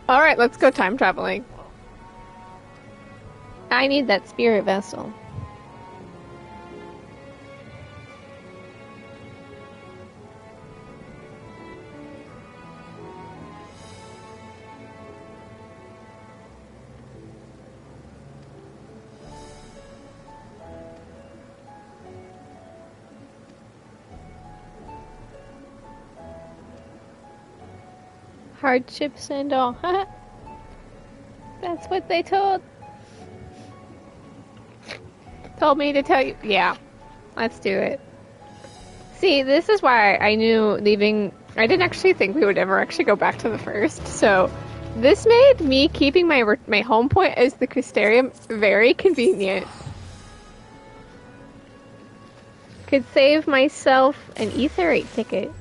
Alright, let's go time traveling. I need that spirit vessel. Hardships and all. That's what they told me to tell you. Yeah, let's do it. See, this is why I knew leaving. I didn't actually think we would ever actually go back to the first. So this made me keeping my home point as the Crystarium very convenient. Could save myself an Etherite ticket.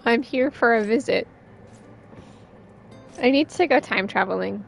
I'm here for a visit. I need to go time traveling.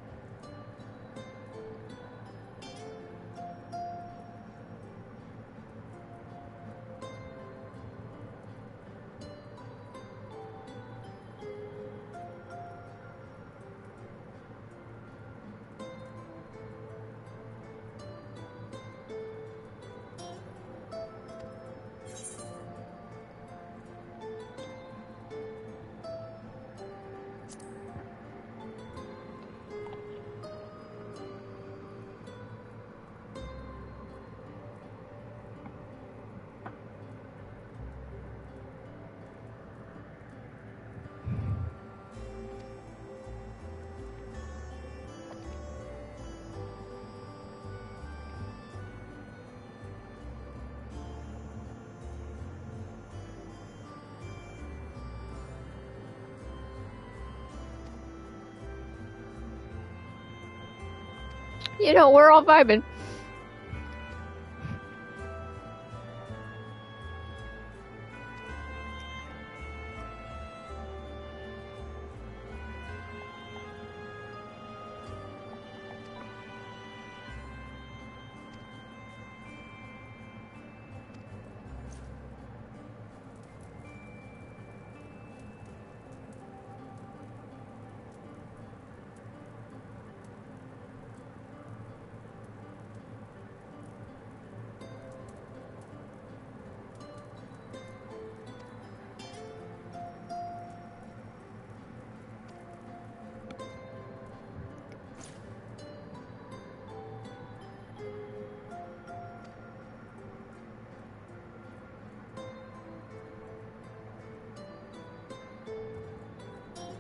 You know, we're all vibing.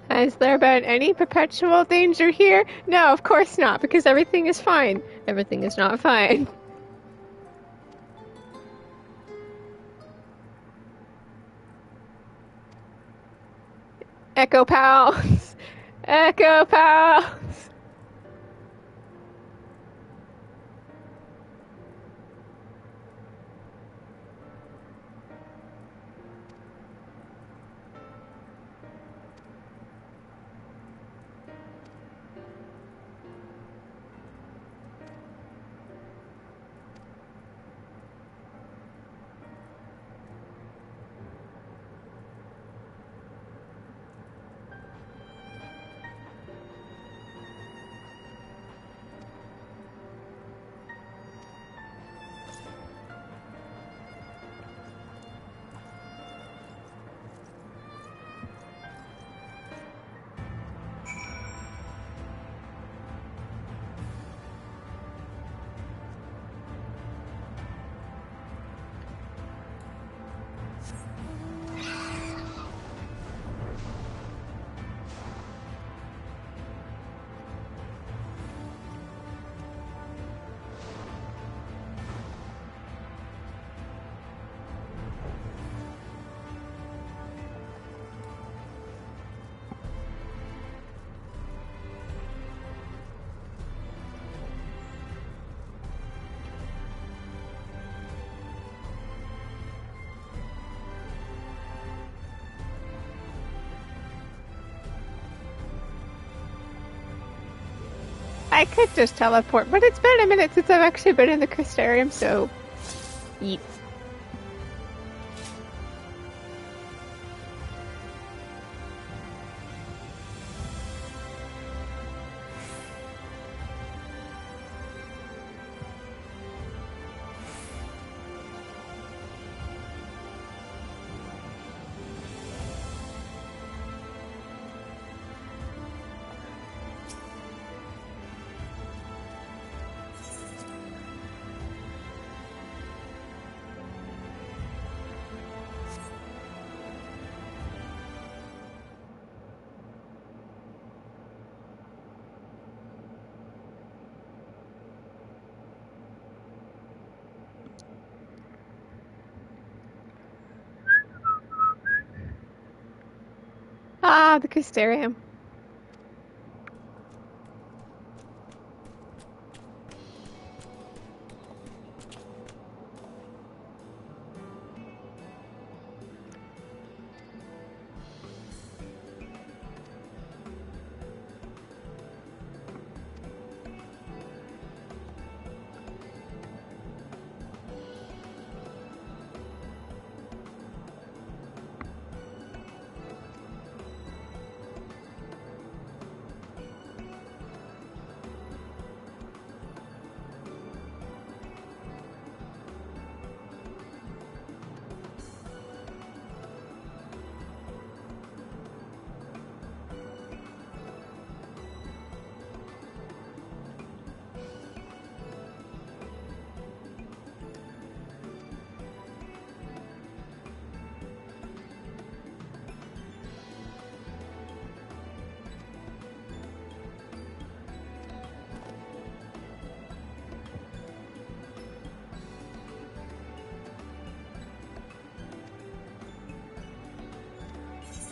Has there been any perpetual danger here? No, of course not, because everything is fine. Everything is not fine. Echo pals! Echo pals! I could just teleport, but it's been a minute since I've actually been in the Crystarium, so... Yeet. Ah, the Crystarium.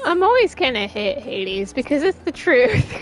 I'm always gonna hit Hades because it's the truth.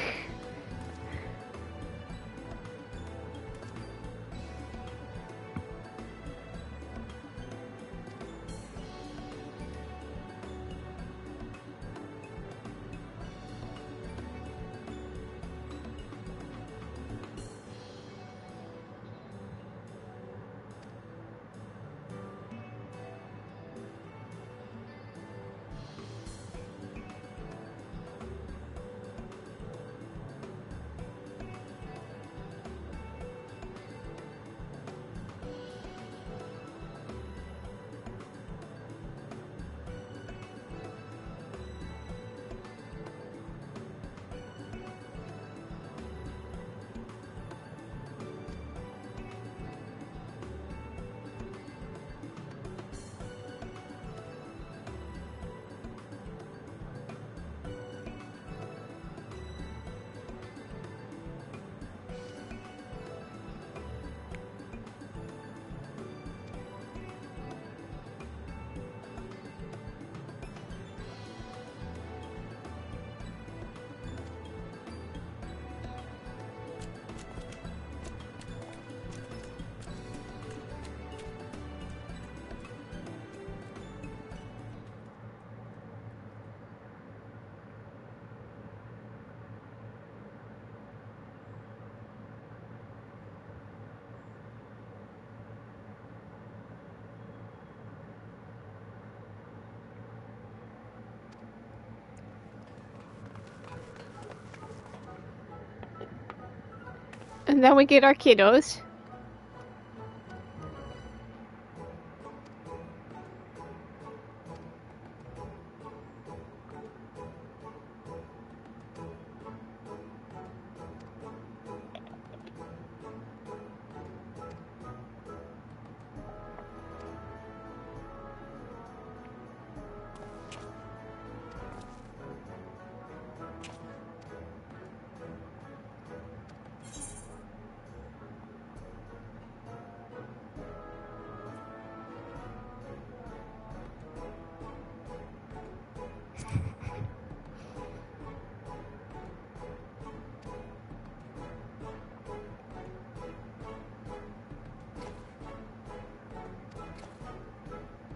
And then we get our kiddos.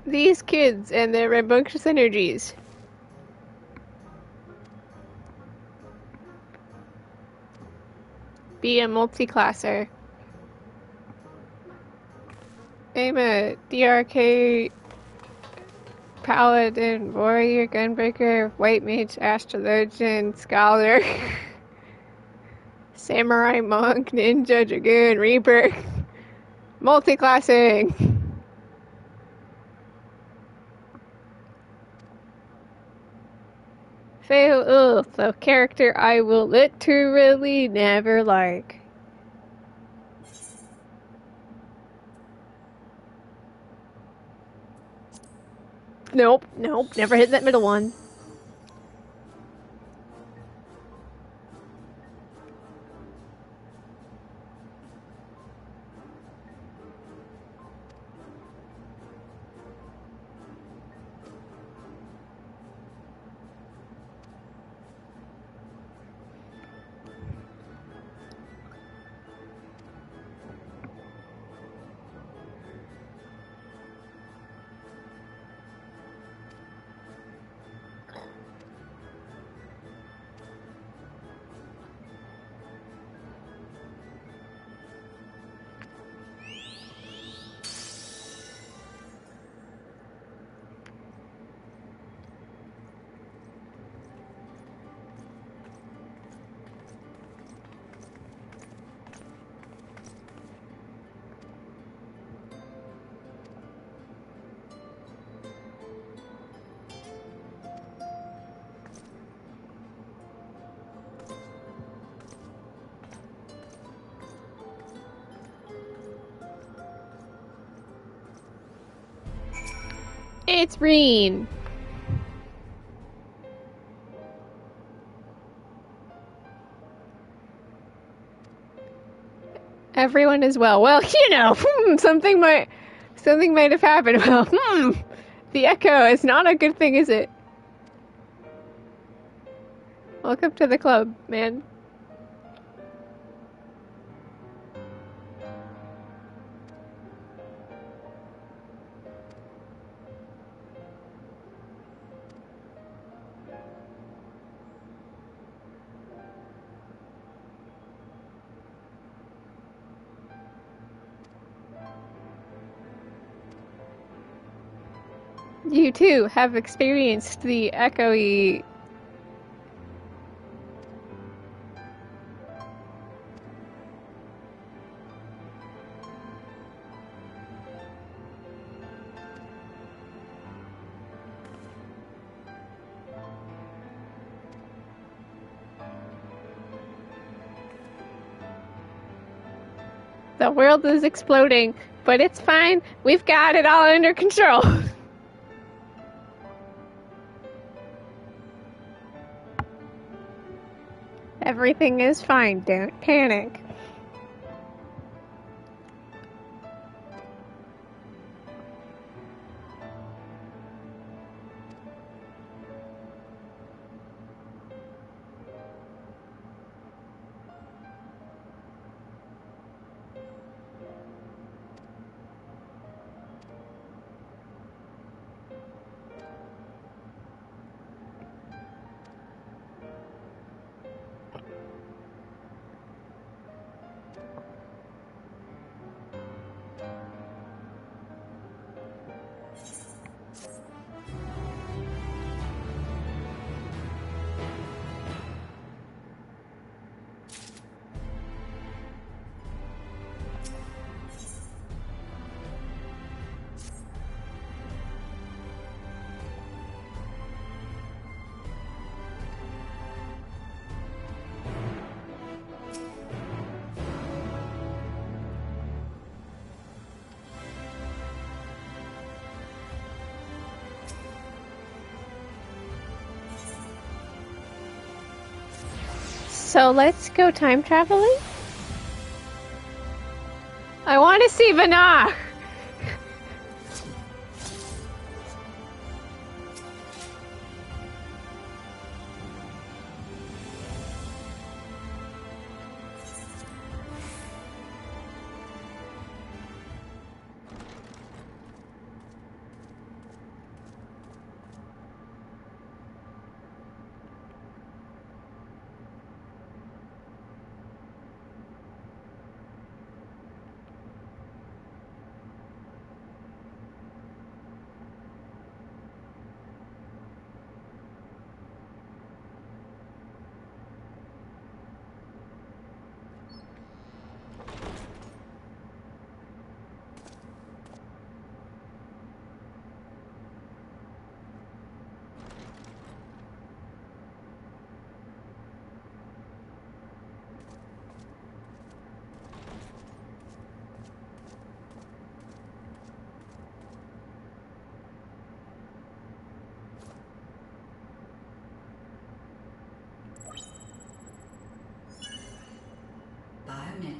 These kids and their rambunctious energies. Be a multi-classer. I'm a DRK Paladin, Warrior, Gunbreaker, White Mage, Astrologian, Scholar, Samurai, Monk, Ninja, Dragoon, Reaper. Multi-classing! Fail Ulf, a character I will literally never like. Nope, never hit that middle one. It's Reen. Everyone is well. Well, you know, something might have happened. Well, the echo is not a good thing, is it? Welcome to the club, man. You too have experienced the echoey. The world is exploding, but it's fine. We've got it all under control. Everything is fine. Don't panic. So let's go time traveling? I want to see Vanach!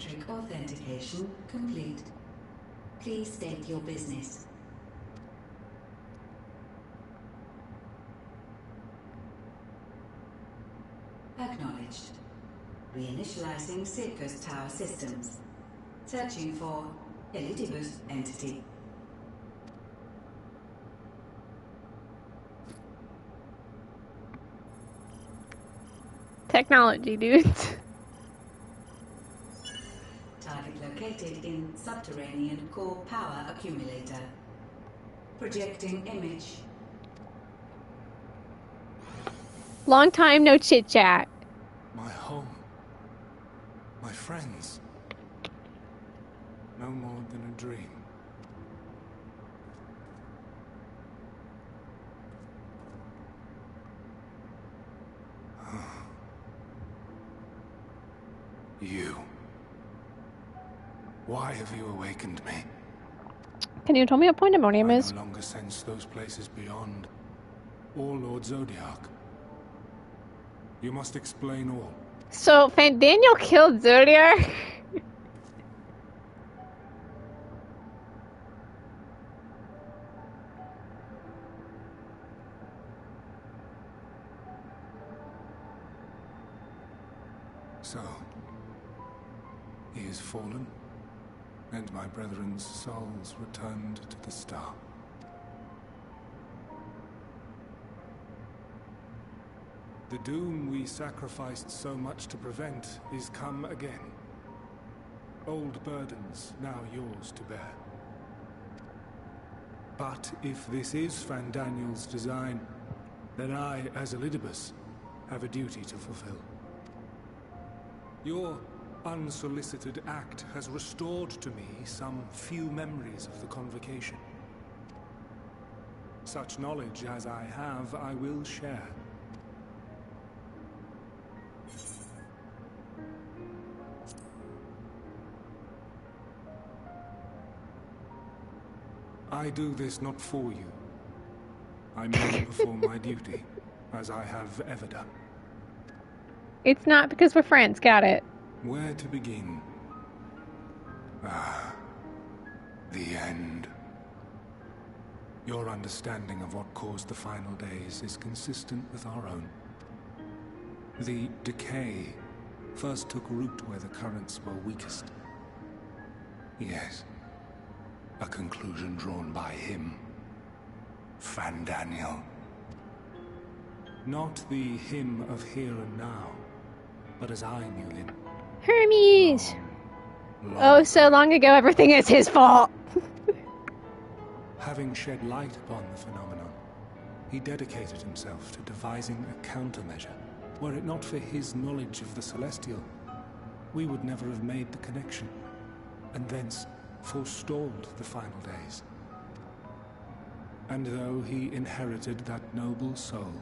biometric authentication complete. Please state your business. Acknowledged. Reinitializing Circus Tower systems. Searching for Elidibus entity. Technology, dudes. Target located in subterranean core power accumulator. Projecting image. Long time no chit chat. My home. My friends. No more than a dream. You. Why have you awakened me? Can you tell me what pandemonium I is? no longer sense those places beyond. Or Lord Zodiac. You must explain all. So, Daniel killed Zodiac? So, he is fallen, and my brethren's souls returned to the star. The doom we sacrificed so much to prevent is come again. Old burdens now yours to bear. But if this is Fandaniel's design, then I, as Elidibus, have a duty to fulfill. Your unsolicited act has restored to me some few memories of the convocation. Such knowledge as I have, I will share. I do this not for you. I merely perform my duty, as I have ever done. It's not because we're friends, got it. Where to begin? Ah, the end. Your understanding of what caused the final days is consistent with our own. The decay first took root where the currents were weakest. Yes. A conclusion drawn by him. Fandaniel. Not the him of here and now, but as I knew him. Hermes! Long Oh, so long ago, everything is his fault! Having shed light upon the phenomenon, he dedicated himself to devising a countermeasure. Were it not for his knowledge of the Celestial, we would never have made the connection, and thence forestalled the final days. And though he inherited that noble soul,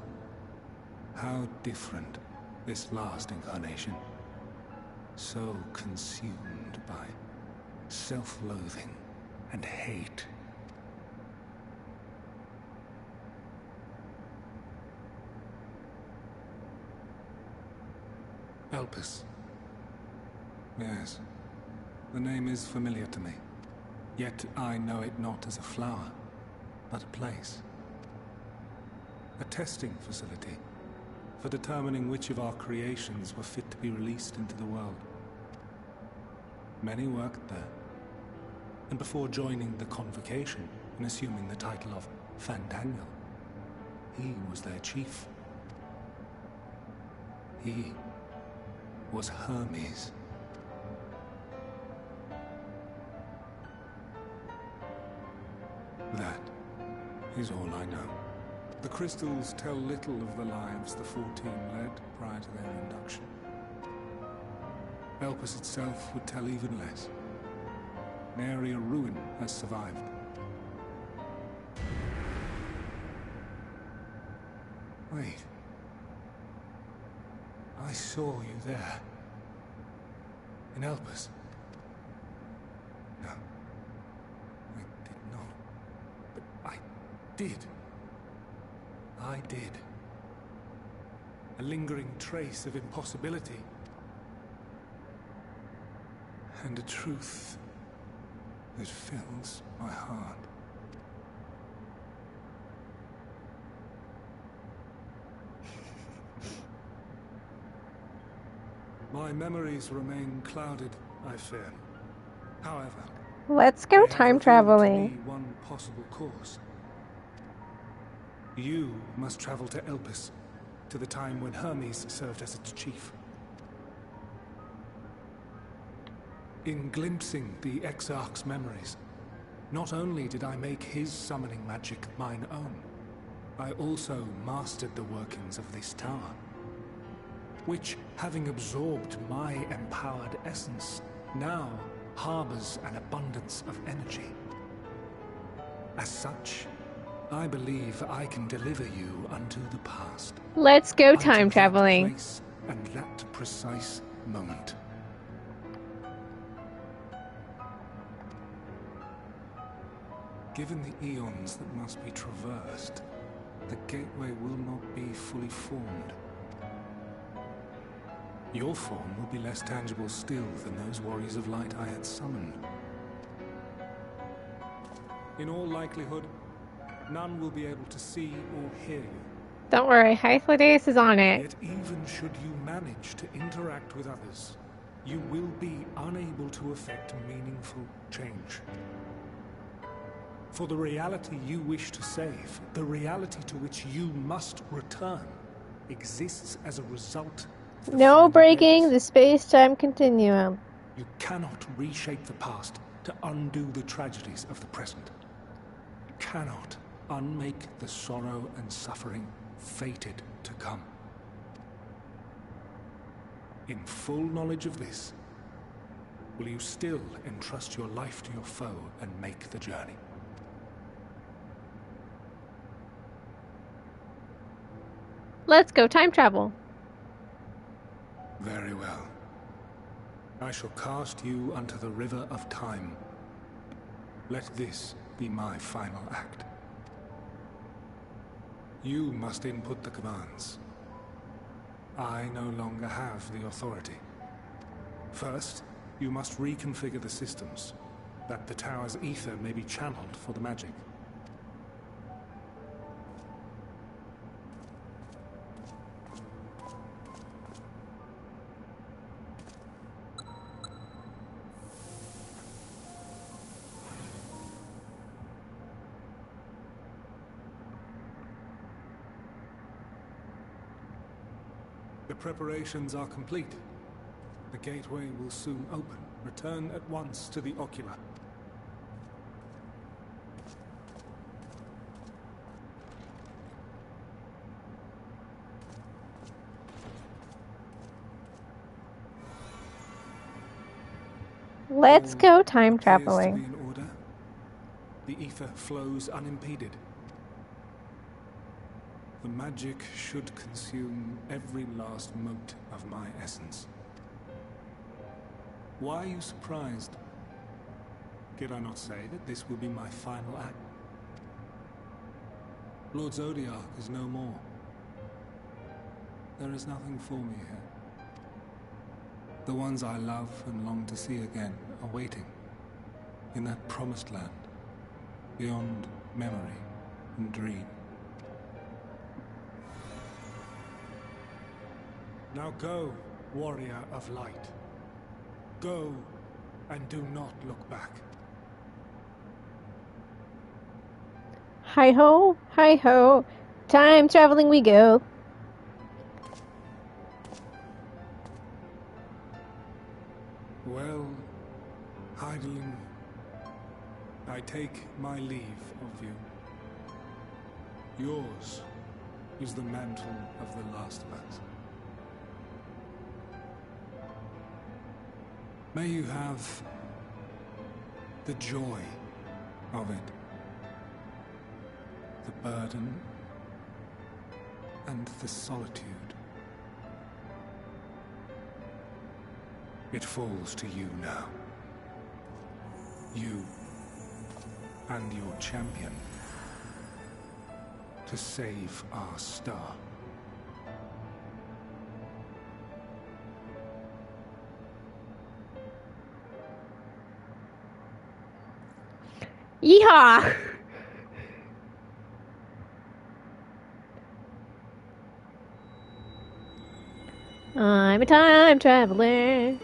how different this last incarnation. So consumed by self-loathing and hate. Elpis. Yes, the name is familiar to me. Yet I know it not as a flower, but a place. A testing facility for determining which of our creations were fit to be released into the world. Many worked there, and before joining the convocation and assuming the title of Fandaniel, he was their chief. He was Hermes. That is all I know. The crystals tell little of the lives the 14 led prior to their induction. Elpis itself would tell even less. Nary a ruin has survived. Wait. I saw you there. In Elpis. No. I did not. But I did. I did. A lingering trace of impossibility. and a truth that fills my heart. My memories remain clouded, I fear. However, Let's go they have time revealed to traveling. me one possible course. You must travel to Elpis, to the time when Hermes served as its chief. In glimpsing the Exarch's memories, not only did I make his summoning magic mine own, I also mastered the workings of this tower, which, having absorbed my empowered essence, now harbors an abundance of energy. As such, I believe I can deliver you unto the past. Let's go Unto time that traveling. place and that precise moment. Given the eons that must be traversed, the gateway will not be fully formed. Your form will be less tangible still than those warriors of light I had summoned. In all likelihood, none will be able to see or hear you. Don't worry, Hythlodaeus is on it. Yet even should you manage to interact with others, you will be unable to effect meaningful change. For the reality you wish to save, the reality to which you must return, exists as a result of the No final breaking days. the space-time continuum. You cannot reshape the past to undo the tragedies of the present. You cannot unmake the sorrow and suffering fated to come. In full knowledge of this, will you still entrust your life to your foe and make the journey? Let's go time travel. Very well. I shall cast you unto the river of time. Let this be my final act. You must input the commands. I no longer have the authority. First, you must reconfigure the systems, that the tower's ether may be channeled for the magic. The preparations are complete. The gateway will soon open. Return at once to the Ocula. Let's go time Appears to traveling. be in order. The ether flows unimpeded. The magic should consume every last mote of my essence. Why are you surprised? Did I not say that this will be my final act? Lord Zodiac is no more. There is nothing for me here. The ones I love and long to see again are waiting in that promised land, beyond memory and dream. Now go, warrior of light. Go, and do not look back. Hi-ho, hi-ho. Time traveling we go. Well, Heidelin, I take my leave of you. Yours is the mantle of the last of us. May you have the joy of it, the burden, and the solitude. It falls to you now. You and your champion to save our star. Yeehaw! I'm a time traveler.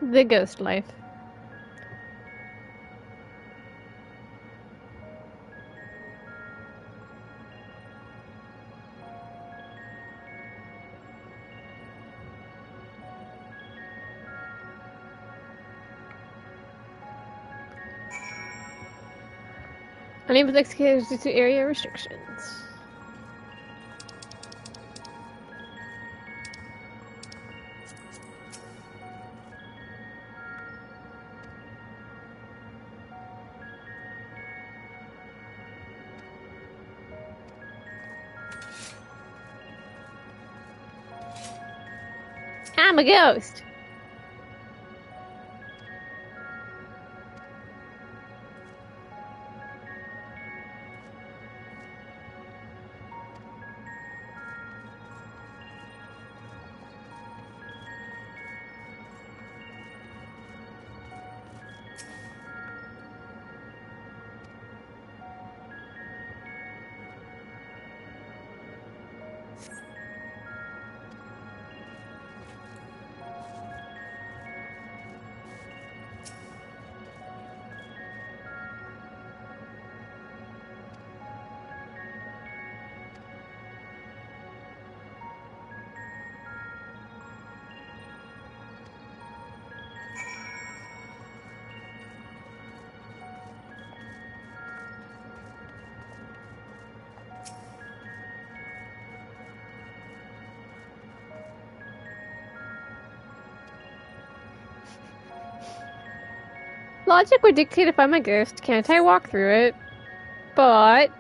The ghost life. Unable to execute due to area restrictions. I'm a ghost. Logic would dictate if I'm a ghost, can't I walk through it? But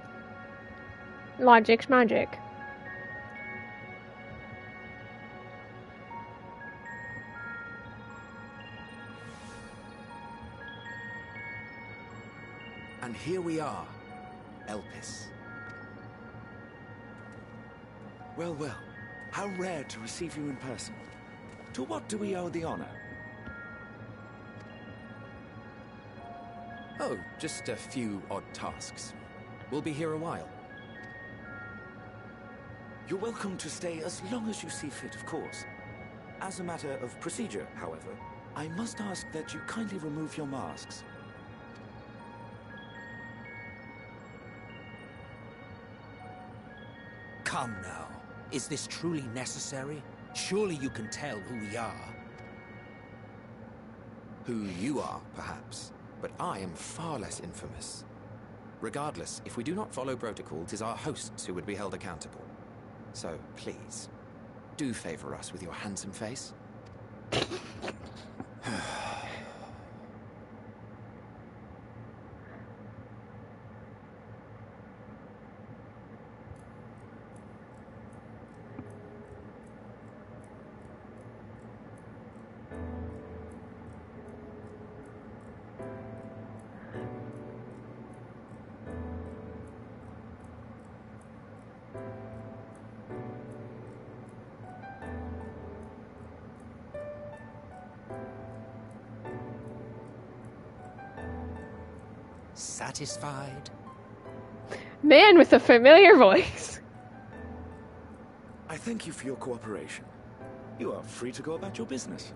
logic's magic. And here we are, Elpis. Well, well, how rare to receive you in person. To what do we owe the honor? Oh, just a few odd tasks. We'll be here a while. You're welcome to stay as long as you see fit, of course. As a matter of procedure, however, I must ask that you kindly remove your masks. Come now. Is this truly necessary? Surely you can tell who we are. Who you are, perhaps, but I am far less infamous. Regardless, if we do not follow protocol, 'tis our hosts who would be held accountable. So, please, do favor us with your handsome face. Satisfied? Man with a familiar voice. I thank you for your cooperation. You are free to go about your business.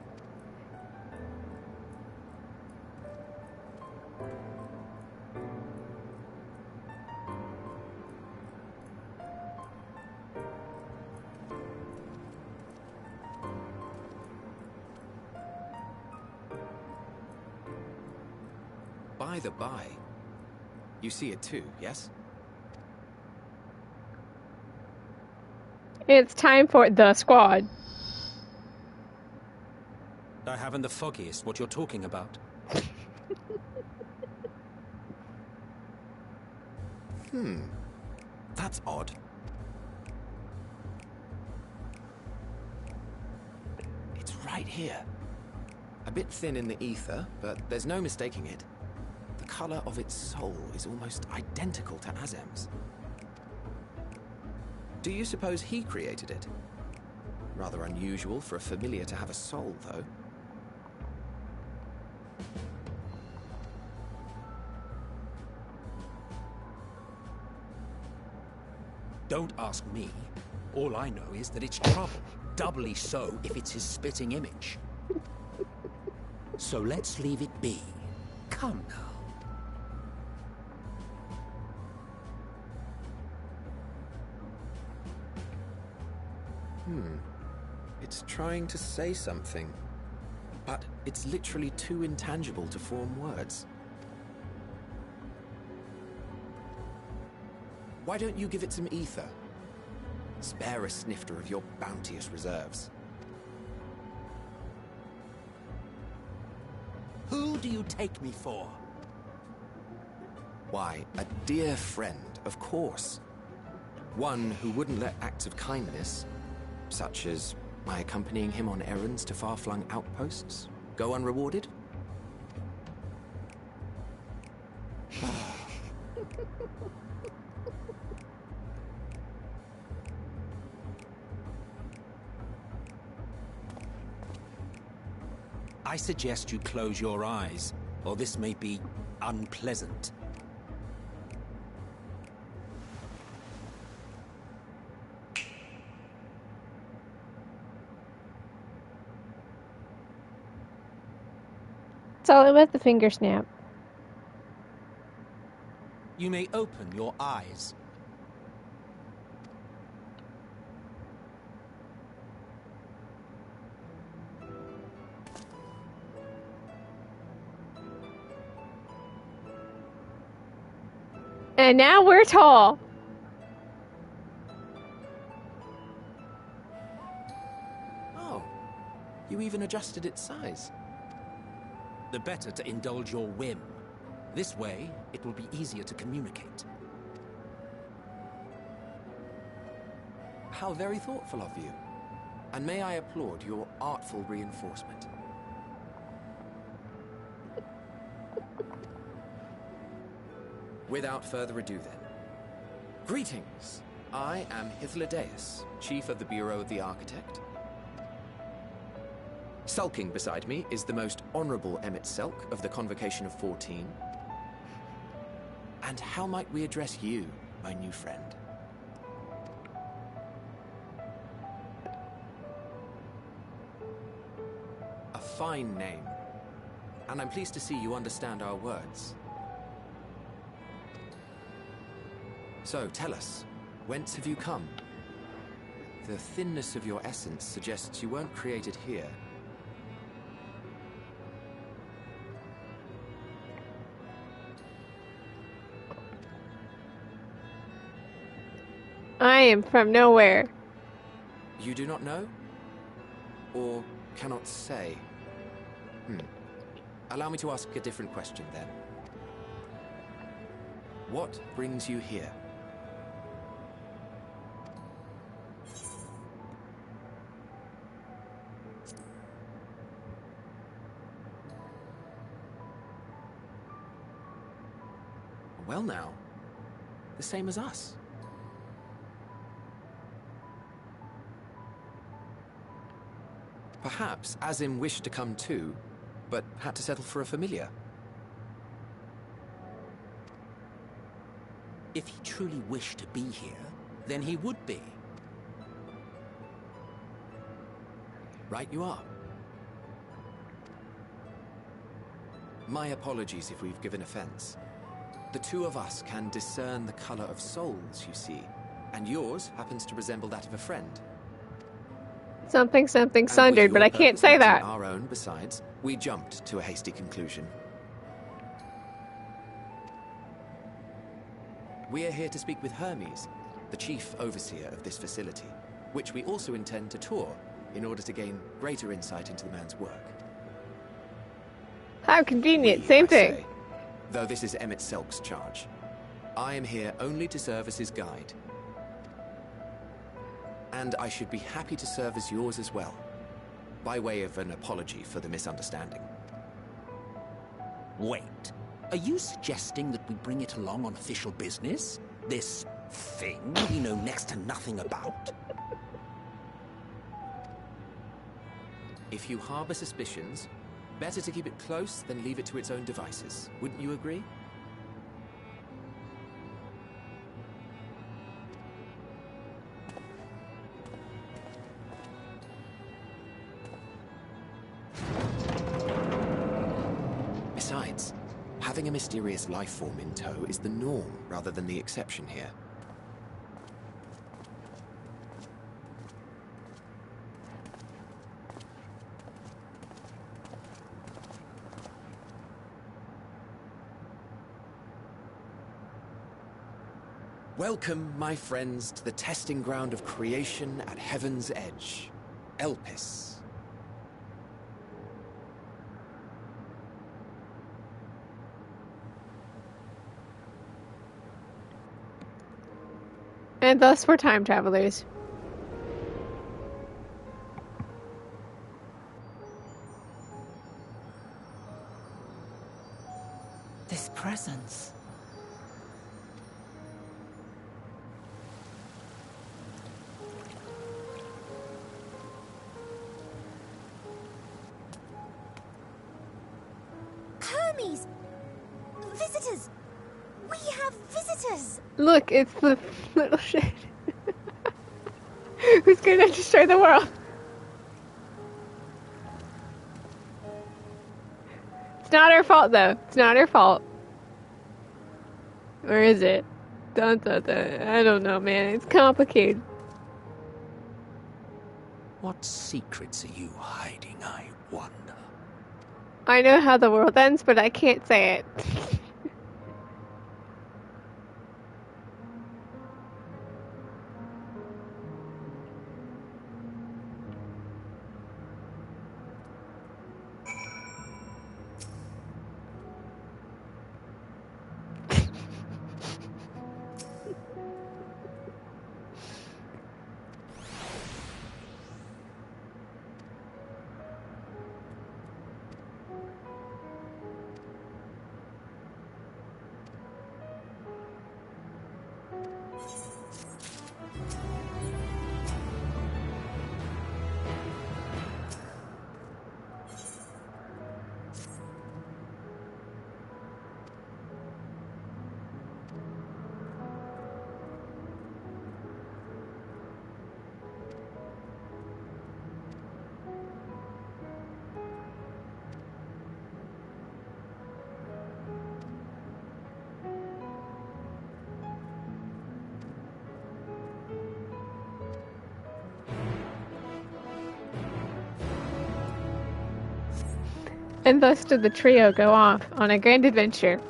By the by, you see it too, yes? It's time for the squad. I haven't the foggiest what you're talking about. That's odd. It's right here. A bit thin in the ether, but there's no mistaking it. The color of its soul is almost identical to Azem's. Do you suppose he created it? Rather unusual for a familiar to have a soul, though. Don't ask me. All I know is that it's trouble. Doubly so if it's his spitting image. So let's leave it be. Come now. It's trying to say something, but it's literally too intangible to form words. Why don't you give it some ether? Spare a snifter of your bounteous reserves. Who do you take me for? Why, a dear friend, of course. One who wouldn't let acts of kindness, such as my accompanying him on errands to far-flung outposts, go unrewarded? I suggest you close your eyes, or this may be unpleasant. It's all about the finger snap. You may open your eyes. And now we're tall. Oh, you even adjusted its size. The better to indulge your whim. This way, it will be easier to communicate. How very thoughtful of you. And may I applaud your artful reinforcement. Without further ado then. Greetings. I am Hythlodaeus, Chief of the Bureau of the Architect. Sulking beside me is the most honorable Emmett Selk of the Convocation of 14. And how might we address you, my new friend? A fine name. And I'm pleased to see you understand our words. So, tell us, whence have you come? The thinness of your essence suggests you weren't created here. I am from nowhere. You do not know? Or cannot say? Allow me to ask a different question then. What brings you here? Well now, the same as us. Perhaps Azim wished to come too, but had to settle for a familiar. If he truly wished to be here, then he would be. Right you are. My apologies if we've given offense. The two of us can discern the color of souls, you see, and yours happens to resemble that of a friend. Something And with sundered, your but I can't purpose say matching that. our own, besides, we jumped to a hasty conclusion. We are here to speak with Hermes, the chief overseer of this facility, which we also intend to tour in order to gain greater insight into the man's work. How convenient, We, same I thing. say, though this is Emmett Selk's charge. I am here only to serve as his guide. And I should be happy to serve as yours as well, by way of an apology for the misunderstanding. Wait, are you suggesting that we bring it along on official business? This thing we know next to nothing about? If you harbor suspicions, better to keep it close than leave it to its own devices. Wouldn't you agree? Besides, having a mysterious life form in tow is the norm rather than the exception here. Welcome, my friends, to the testing ground of creation at Heaven's Edge, Elpis. And thus we're time travelers. This presence. Hermes! Visitors! We have visitors! Look, it's the little shit. Who's gonna destroy the world? It's not her fault, though. It's not her fault. Or is it? Dun, dun, dun. I don't know, man. It's complicated. What secrets are you hiding, I wonder? I know how the world ends, but I can't say it. And thus did the trio go off on a grand adventure.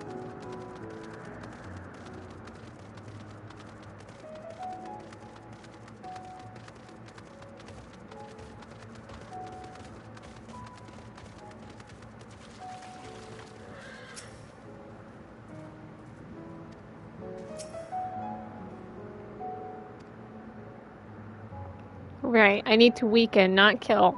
Right, I need to weaken, not kill.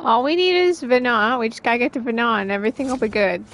All we need is Vana. We just gotta get to Vana and everything will be good.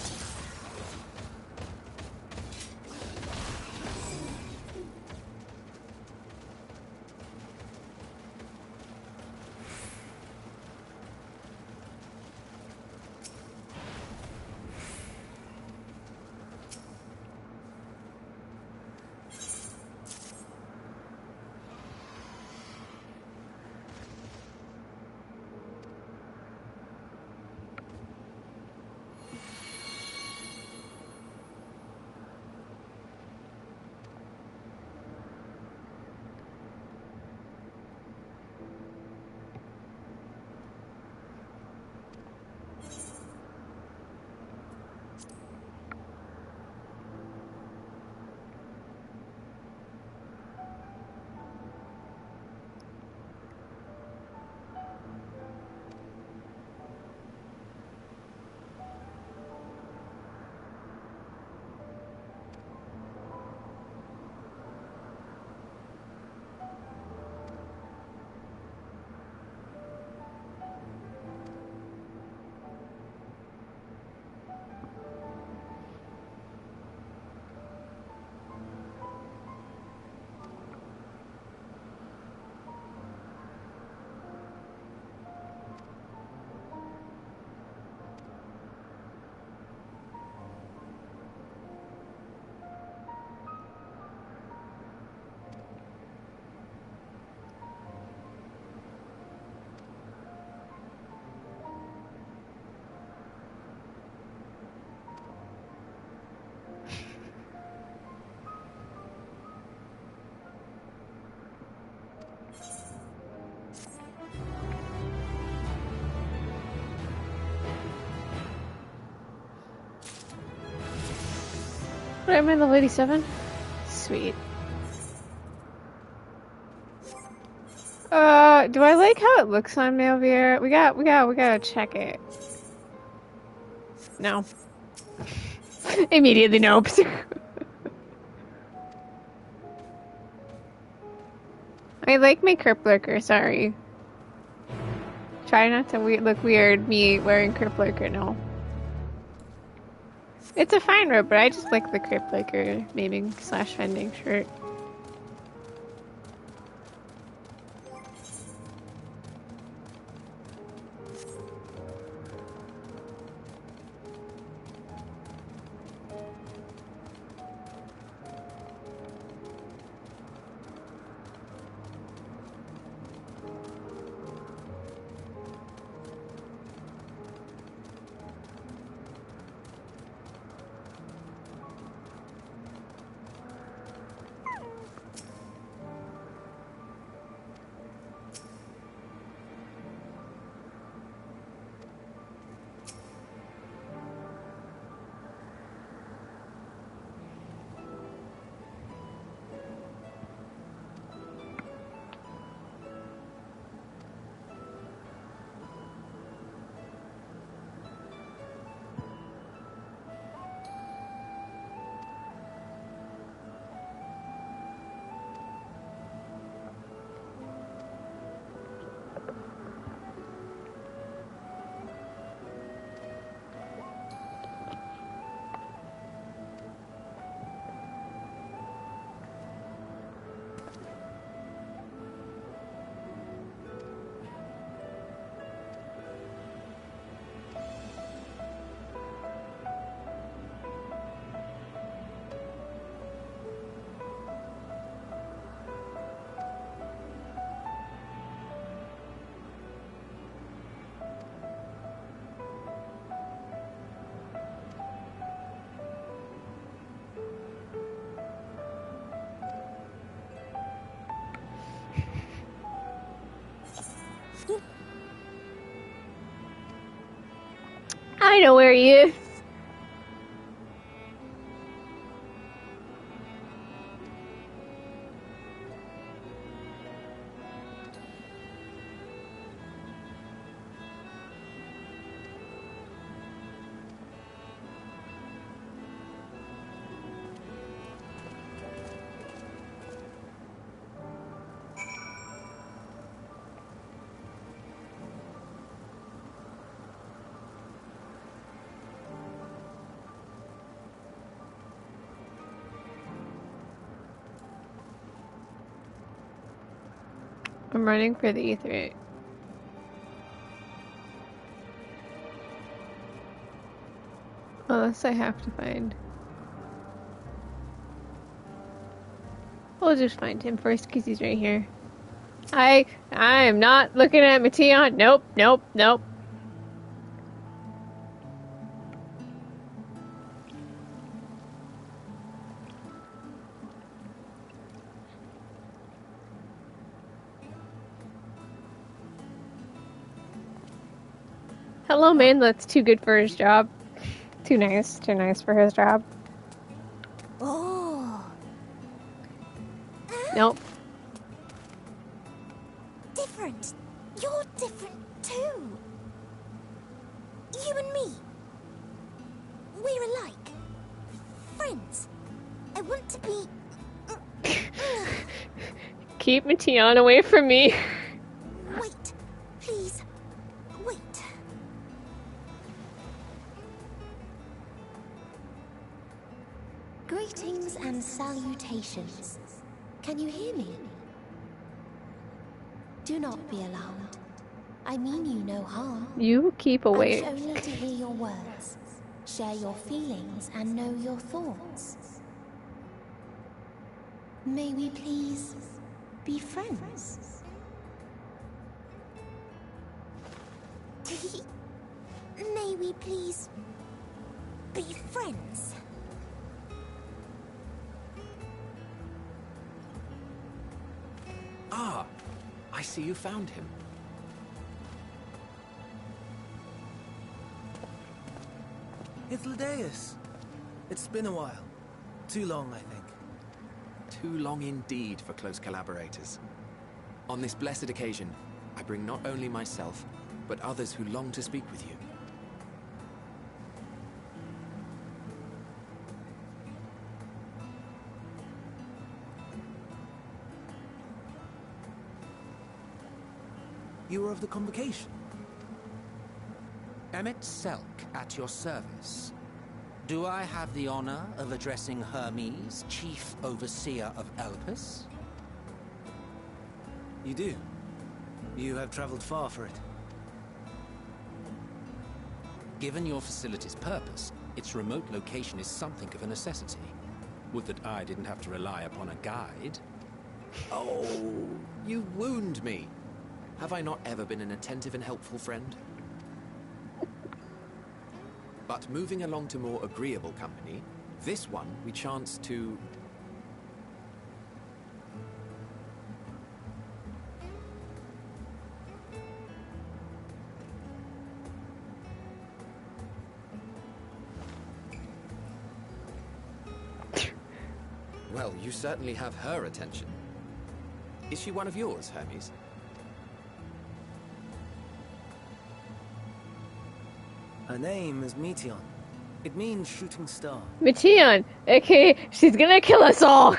What am I, level 87? Sweet. Do I like how it looks on Malvier? We gotta check it. No. Immediately nope. I like my Kerp Lurker, sorry. Try not to look weird, me wearing Kerp Lurker, no. It's a fine robe, but I just like the Kerp Lurker naming / vending shirt. I know where he is. I'm running for the ether. Unless I have to find. We'll just find him first because he's right here. I am not looking at Matteon. Nope, nope, nope. Hello, man. That's too good for his job. Too nice for his job. Oh. Nope. Different. You're different too. You and me. We're alike. Friends. I want to be... Keep Matteon away from me. Wait. Please. Wait. Greetings and salutations. Can you hear me? Do not be alarmed. I mean you no harm. You keep I away. wish only to hear your words, share your feelings, and know your thoughts. May we please be friends? May we please be friends? Ah, I see you found him. It's Ladeus. It's been a while. Too long, I think. Too long indeed for close collaborators. On this blessed occasion, I bring not only myself, but others who long to speak with you. You were of the convocation. Emmett Selk at your service. Do I have the honor of addressing Hermes, Chief Overseer of Elpis? You do. You have traveled far for it. Given your facility's purpose, its remote location is something of a necessity. Would that I didn't have to rely upon a guide. Oh, you wound me. Have I not ever been an attentive and helpful friend? But moving along to more agreeable company, this one we chance to... Well, you certainly have her attention. Is she one of yours, Hermes? Her name is Meteion. It means shooting star. Matteon, aka she's gonna kill us all.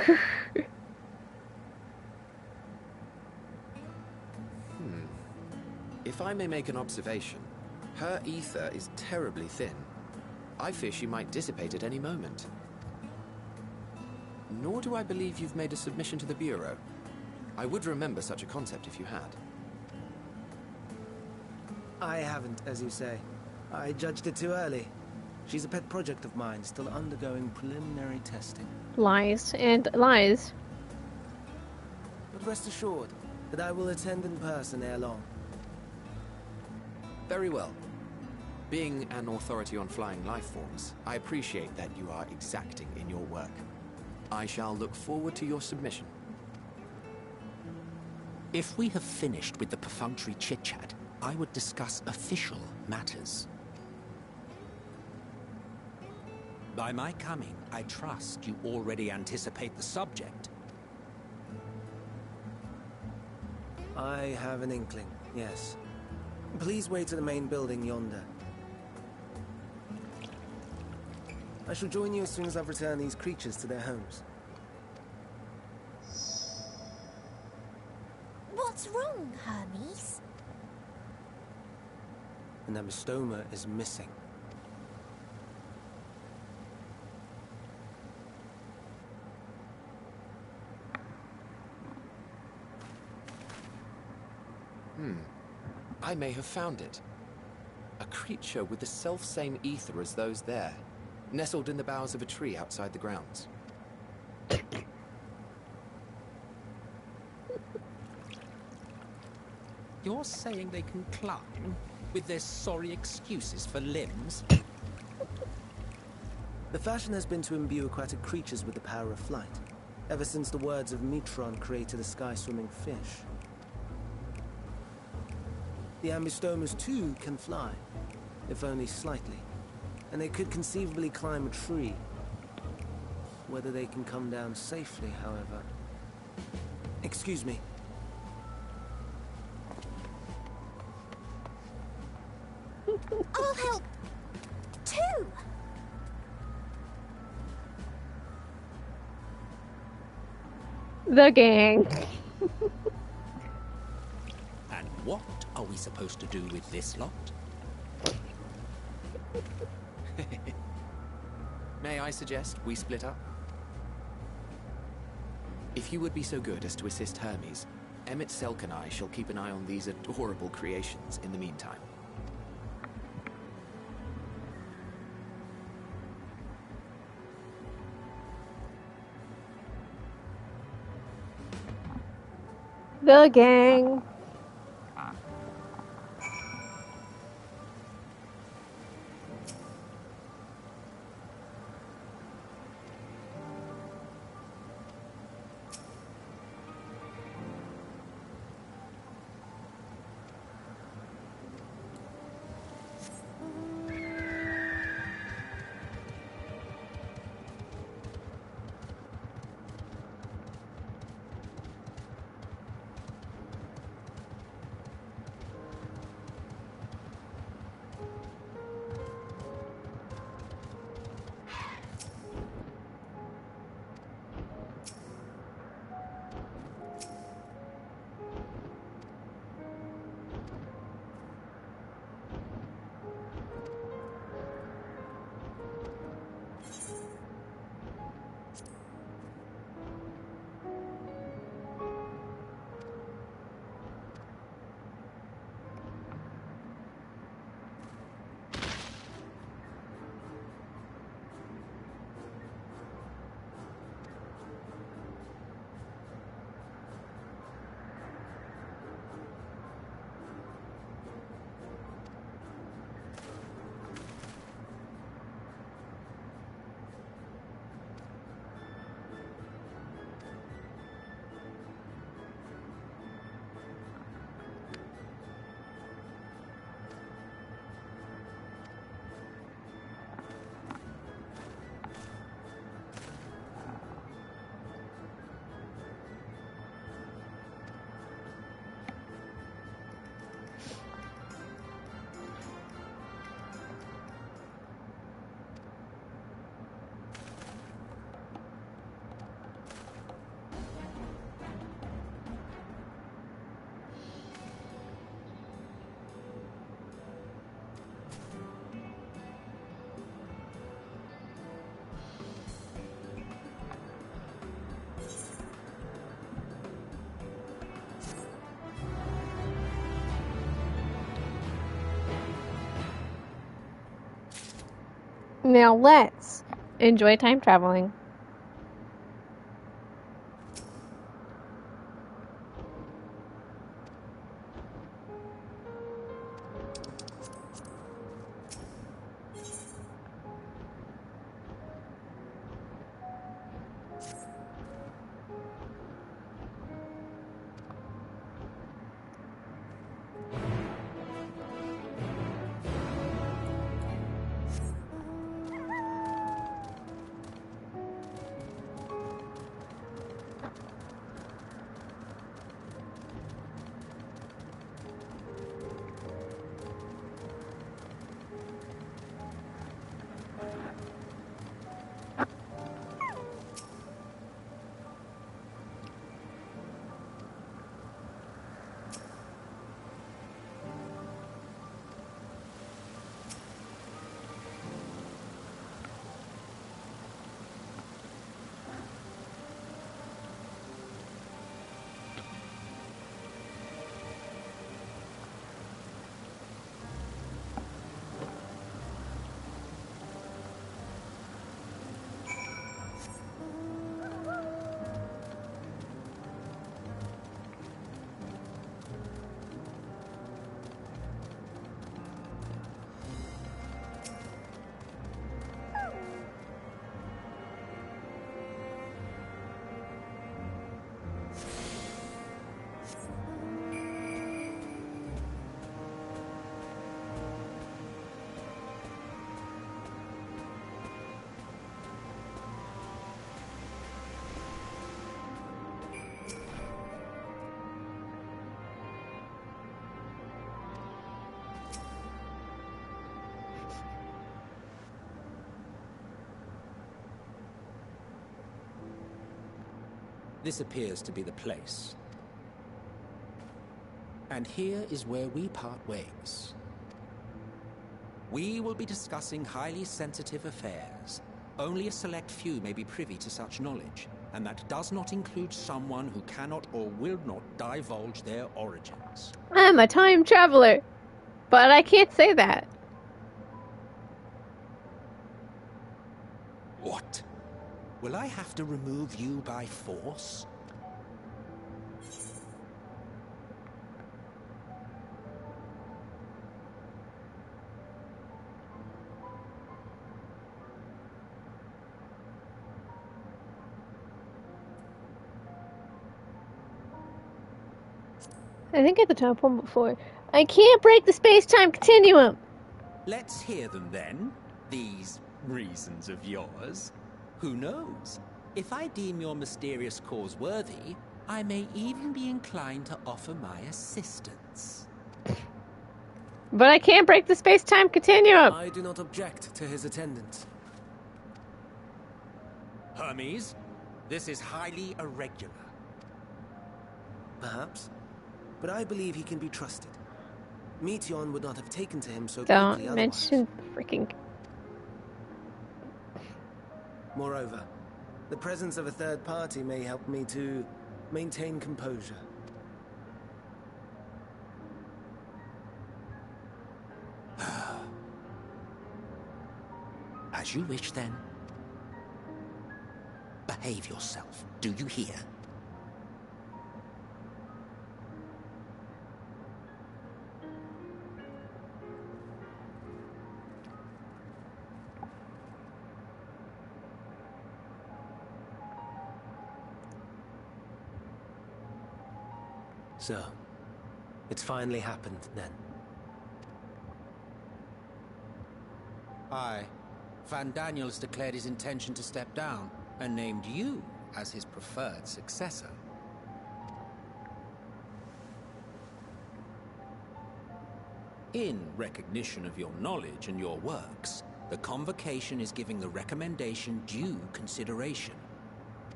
If I may make an observation, her ether is terribly thin. I fear she might dissipate at any moment. Nor do I believe you've made a submission to the Bureau. I would remember such a concept if you had. I haven't, as you say. I judged it too early. She's a pet project of mine, still undergoing preliminary testing. Lies and lies. But rest assured that I will attend in person ere long. Very well. Being an authority on flying life forms, I appreciate that you are exacting in your work. I shall look forward to your submission. If we have finished with the perfunctory chit-chat, I would discuss official matters. By my coming, I trust you already anticipate the subject. I have an inkling, yes. Please wait at the main building yonder. I shall join you as soon as I've returned these creatures to their homes. What's wrong, Hermes? And that Mistoma is missing. I may have found it. A creature with the self-same ether as those there, nestled in the boughs of a tree outside the grounds. You're saying they can climb with their sorry excuses for limbs? The fashion has been to imbue aquatic creatures with the power of flight, ever since the words of Metron created a sky-swimming fish. The Ambistomas too can fly, if only slightly, and they could conceivably climb a tree. Whether they can come down safely, however... Excuse me. I'll help, too! The gang. And what are we supposed to do with this lot? May I suggest we split up? If you would be so good as to assist Hermes, Emmett Selk and I shall keep an eye on these adorable creations in the meantime. The gang. Now let's enjoy time traveling. This appears to be the place. And here is where we part ways. We will be discussing highly sensitive affairs. Only a select few may be privy to such knowledge, and that does not include someone who cannot or will not divulge their origins. I'm a time traveler, but I can't say that. What? Will I have to remove you by force? I think at the top one before. I can't break the space-time continuum! Let's hear them then, these reasons of yours. Who knows? If I deem your mysterious cause worthy, I may even be inclined to offer my assistance. But I can't break the space-time continuum! I do not object to his attendance. Hermes, this is highly irregular. Perhaps. But I believe he can be trusted. Meteon would not have taken to him so Don't quickly mention freaking... Moreover, the presence of a third party may help me to maintain composure. As you wish, then. Behave yourself. Do you hear? So, it's finally happened, then. Aye. Van Daniels declared his intention to step down, and named you as his preferred successor. In recognition of your knowledge and your works, the Convocation is giving the recommendation due consideration.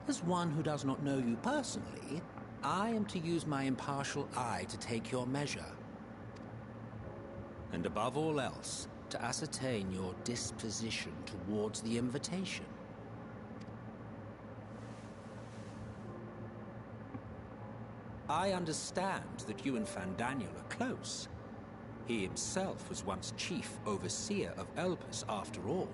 As one who does not know you personally, I am to use my impartial eye to take your measure. And above all else, to ascertain your disposition towards the invitation. I understand that you and Van Daniel are close. He himself was once chief overseer of Elpis after all.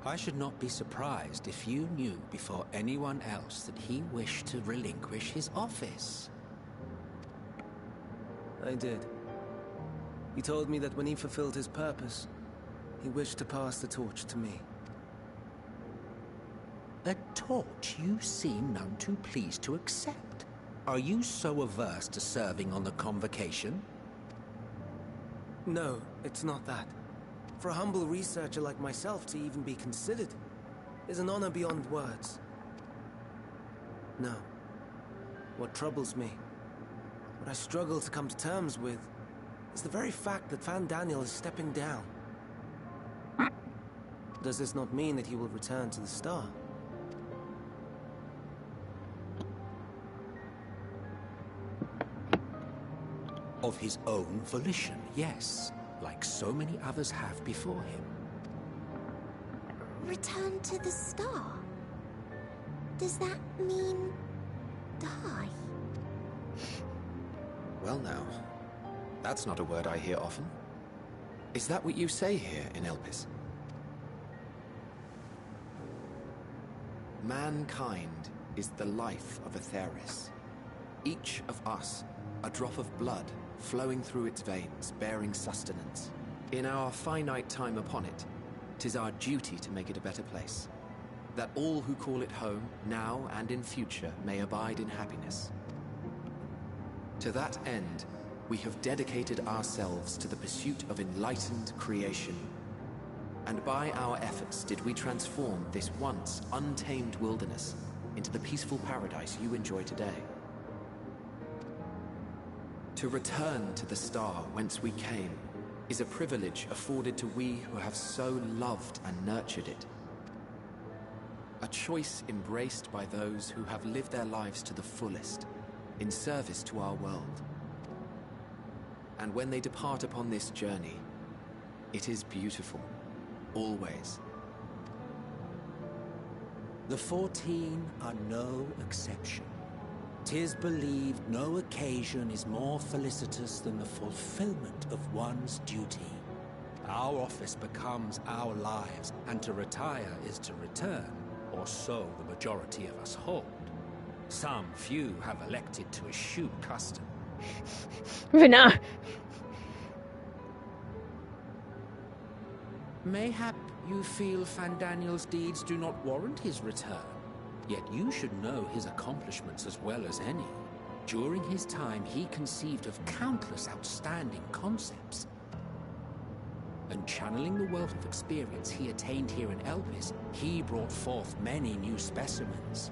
I should not be surprised if you knew before anyone else that he wished to relinquish his office. I did. He told me that when he fulfilled his purpose, he wished to pass the torch to me. A torch you seem none too pleased to accept. Are you so averse to serving on the Convocation? No, it's not that. For a humble researcher like myself to even be considered is an honor beyond words. No. What troubles me, what I struggle to come to terms with, is the very fact that Van Daniel is stepping down. Does this not mean that he will return to the Star? Of his own volition, yes. Like so many others have before him. Return to the Star? Does that mean... die? Well now, that's not a word I hear often. Is that what you say here in Elpis? Mankind is the life of Atheris. Each of us, a drop of blood flowing through its veins, bearing sustenance. In our finite time upon it, 'tis our duty to make it a better place, that all who call it home, now and in future, may abide in happiness. To that end, we have dedicated ourselves to the pursuit of enlightened creation. And by our efforts did we transform this once untamed wilderness into the peaceful paradise you enjoy today. To return to the Star whence we came is a privilege afforded to we who have so loved and nurtured it. A choice embraced by those who have lived their lives to the fullest, in service to our world. And when they depart upon this journey, it is beautiful, always. The 14 are no exception. 'Tis believed no occasion is more felicitous than the fulfillment of one's duty. Our office becomes our lives, and to retire is to return, or so the majority of us hold. Some few have elected to eschew custom. Vina. Mayhap you feel Fandaniel's deeds do not warrant his return. Yet you should know his accomplishments as well as any. During his time, he conceived of countless outstanding concepts. And channeling the wealth of experience he attained here in Elpis, he brought forth many new specimens.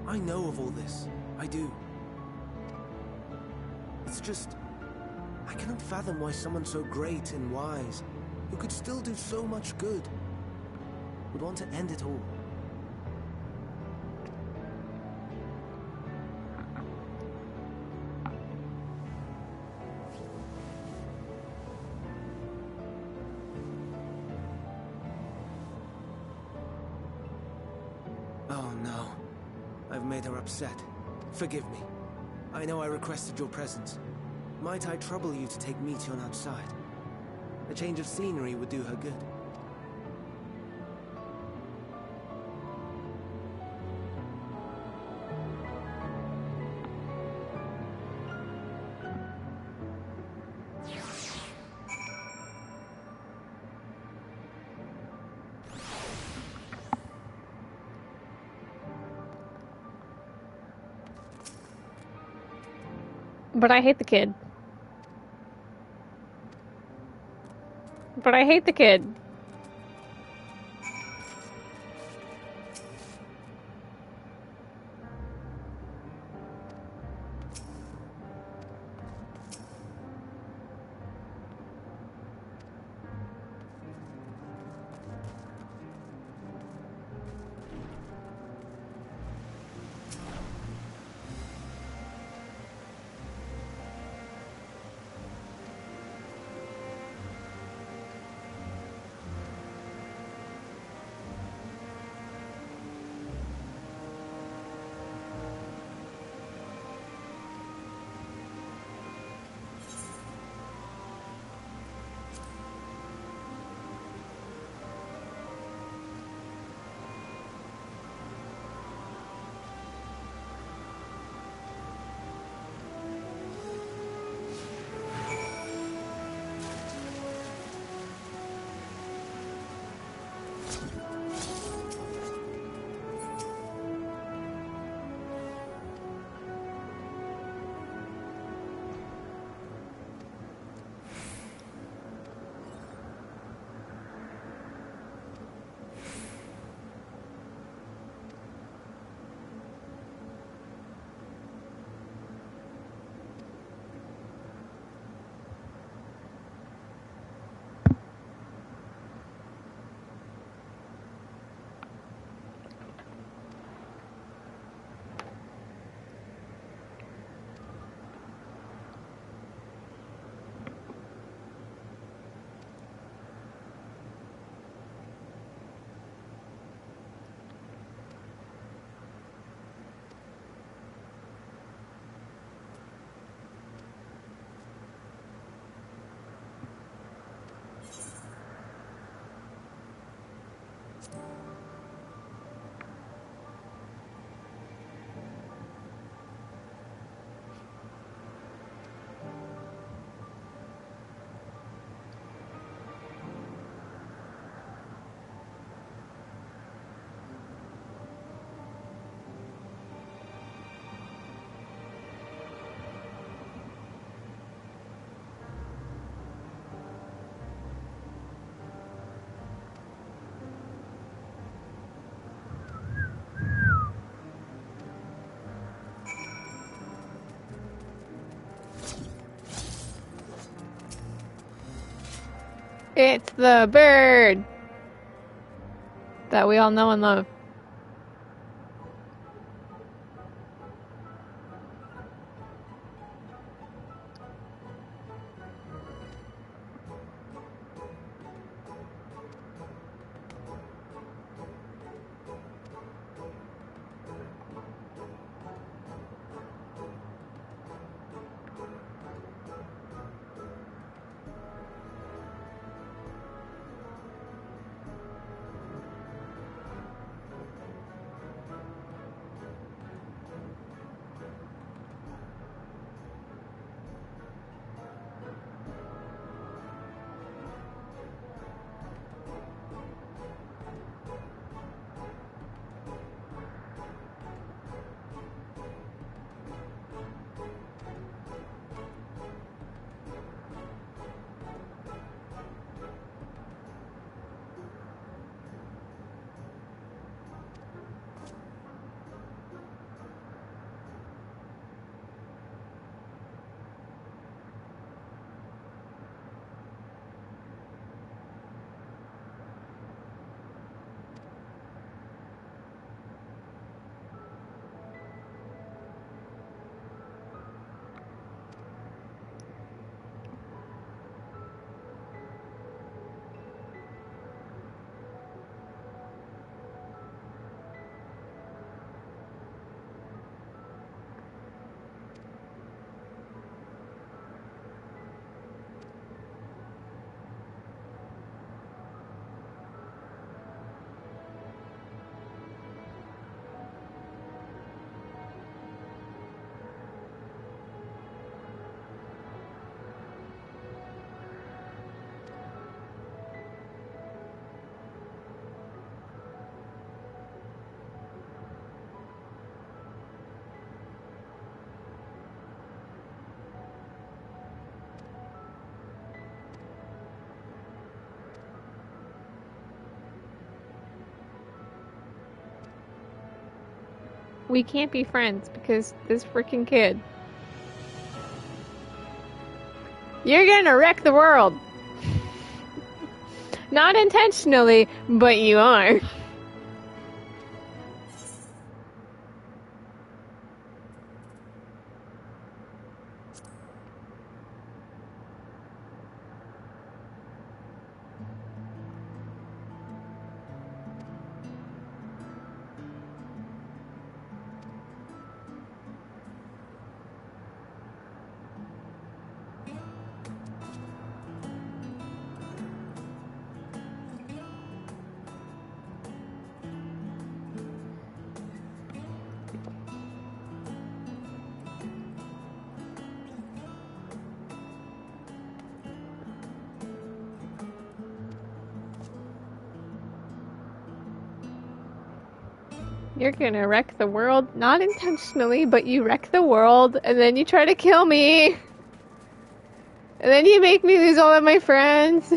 I know of all this. I do. It's just... I cannot fathom why someone so great and wise, who could still do so much good, would want to end it all. Oh no. I've made her upset. Forgive me. I know I requested your presence. Might I trouble you to take Meteion outside? A change of scenery would do her good. But I hate the kid. But I hate the kid. It's the bird. that we all know and love. We can't be friends because this freaking kid. You're gonna wreck the world. Not intentionally, but you are. You're gonna wreck the world, not intentionally, but you wreck the world, and then you try to kill me. And then you make me lose all of my friends.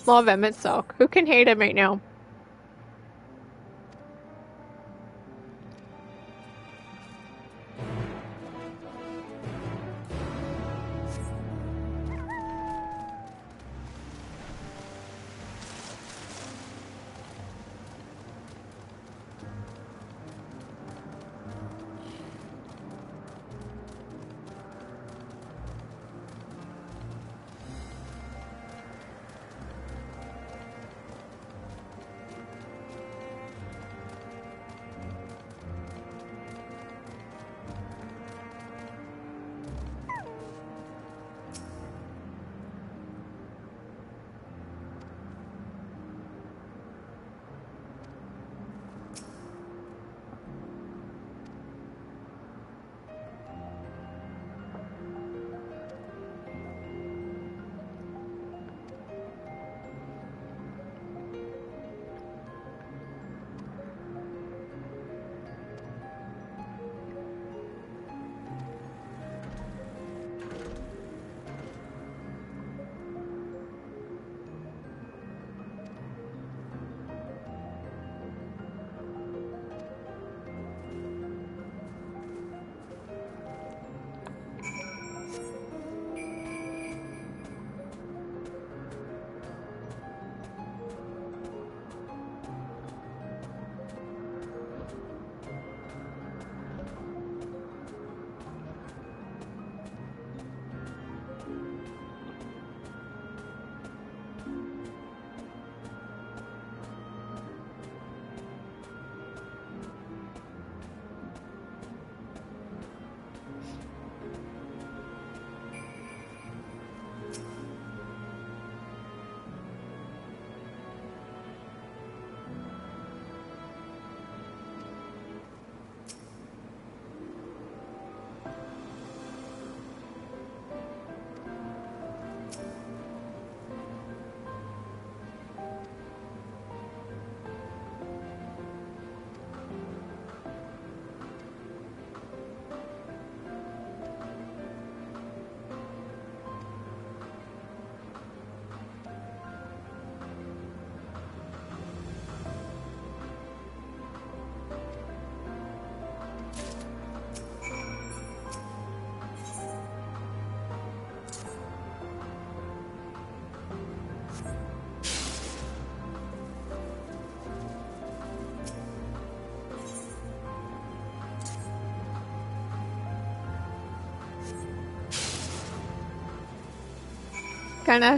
Love Emmett Silk. Who can hate him right now?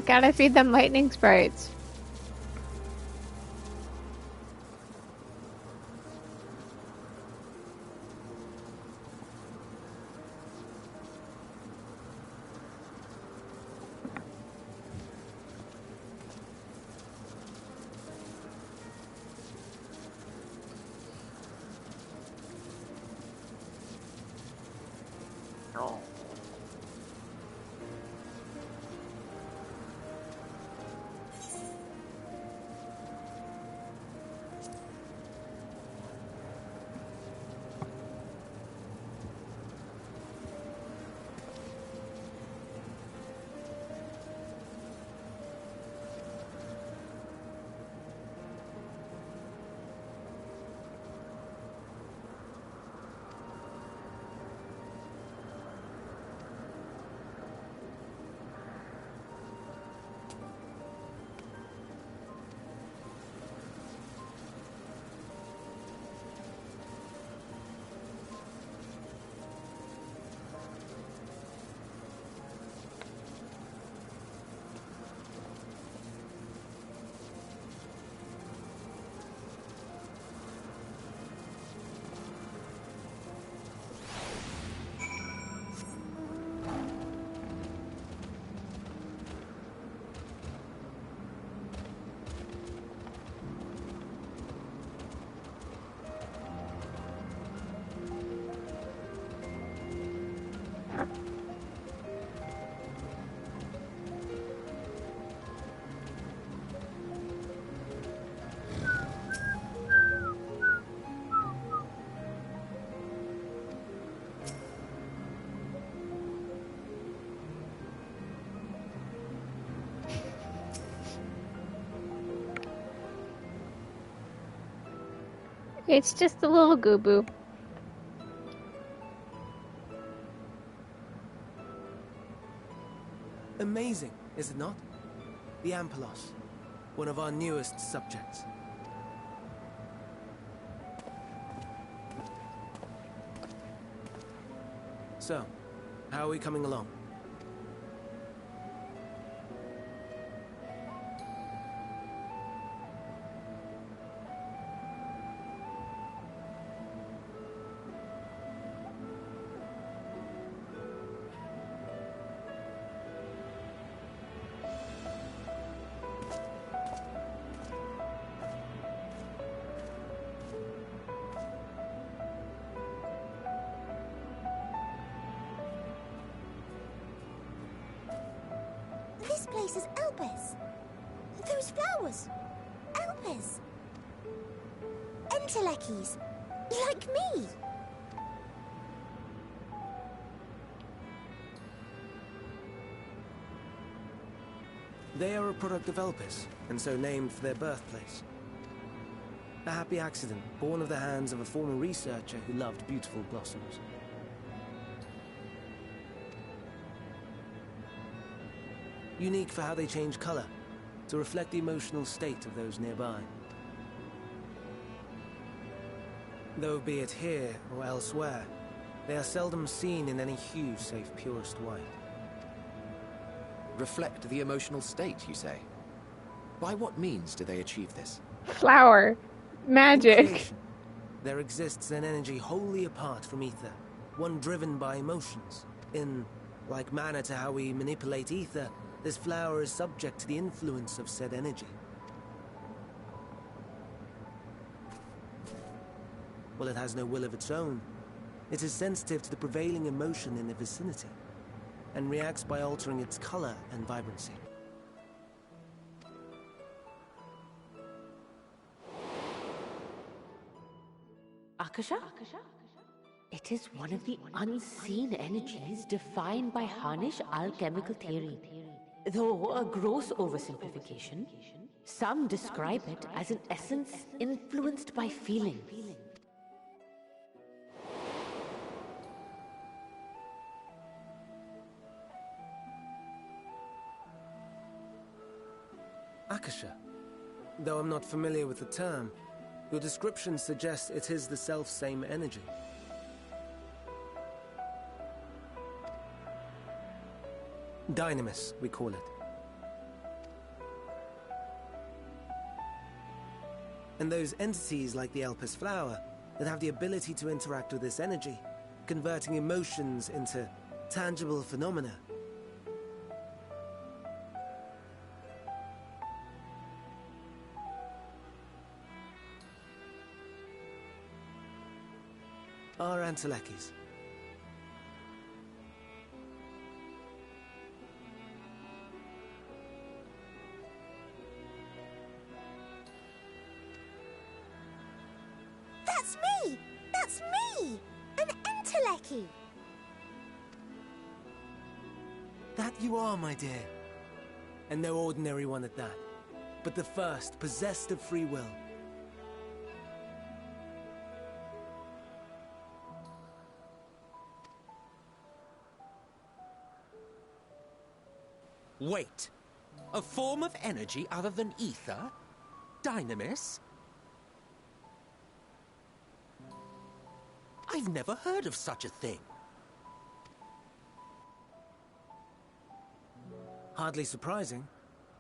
Gotta feed them lightning sprites. It's just a little goo-boo. Amazing, is it not? The Ampelos, one of our newest subjects. So, how are we coming along? This place is Elpis. Those flowers. Elpis. Entelekis. Like me. They are a product of Elpis, and so named for their birthplace. A happy accident, born of the hands of a former researcher who loved beautiful blossoms. Unique for how they change color, to reflect the emotional state of those nearby. Though be it here or elsewhere, they are seldom seen in any hue save purest white. Reflect the emotional state, you say? By what means do they achieve this? Flower. Magic. In creation, there exists an energy wholly apart from ether, one driven by emotions. In like manner to how we manipulate ether, this flower is subject to the influence of said energy. While it has no will of its own, it is sensitive to the prevailing emotion in the vicinity, and reacts by altering its color and vibrancy. Akasha? It is one of the unseen energies defined by Harnish alchemical theory. Though a gross oversimplification, some describe it as an essence influenced by feeling. Akasha. Though I'm not familiar with the term, your description suggests it is the self-same energy. Dynamis, we call it. And those entities like the Elpis flower that have the ability to interact with this energy, converting emotions into tangible phenomena. Are Entelekis. That's me! That's me! An Enteleki! That you are, my dear. And no ordinary one at that, but the first possessed of free will. Wait. A form of energy other than ether? Dynamis? I've never heard of such a thing. Hardly surprising.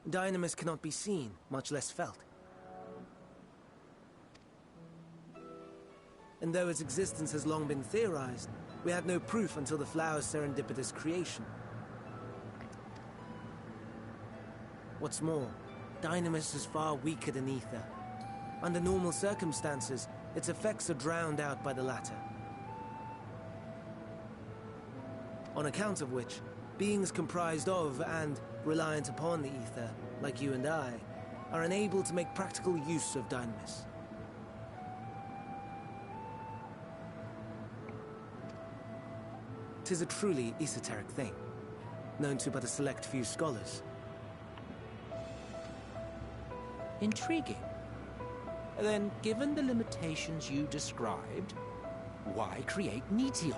Dynamis cannot be seen, much less felt. And though its existence has long been theorized, we had no proof until the flower's serendipitous creation. What's more, Dynamis is far weaker than ether. Under normal circumstances, its effects are drowned out by the latter. On account of which, beings comprised of and reliant upon the ether, like you and I, are unable to make practical use of Dynamis. Tis a truly esoteric thing, known to but a select few scholars. Intriguing. Then, given the limitations you described, why create Neteon?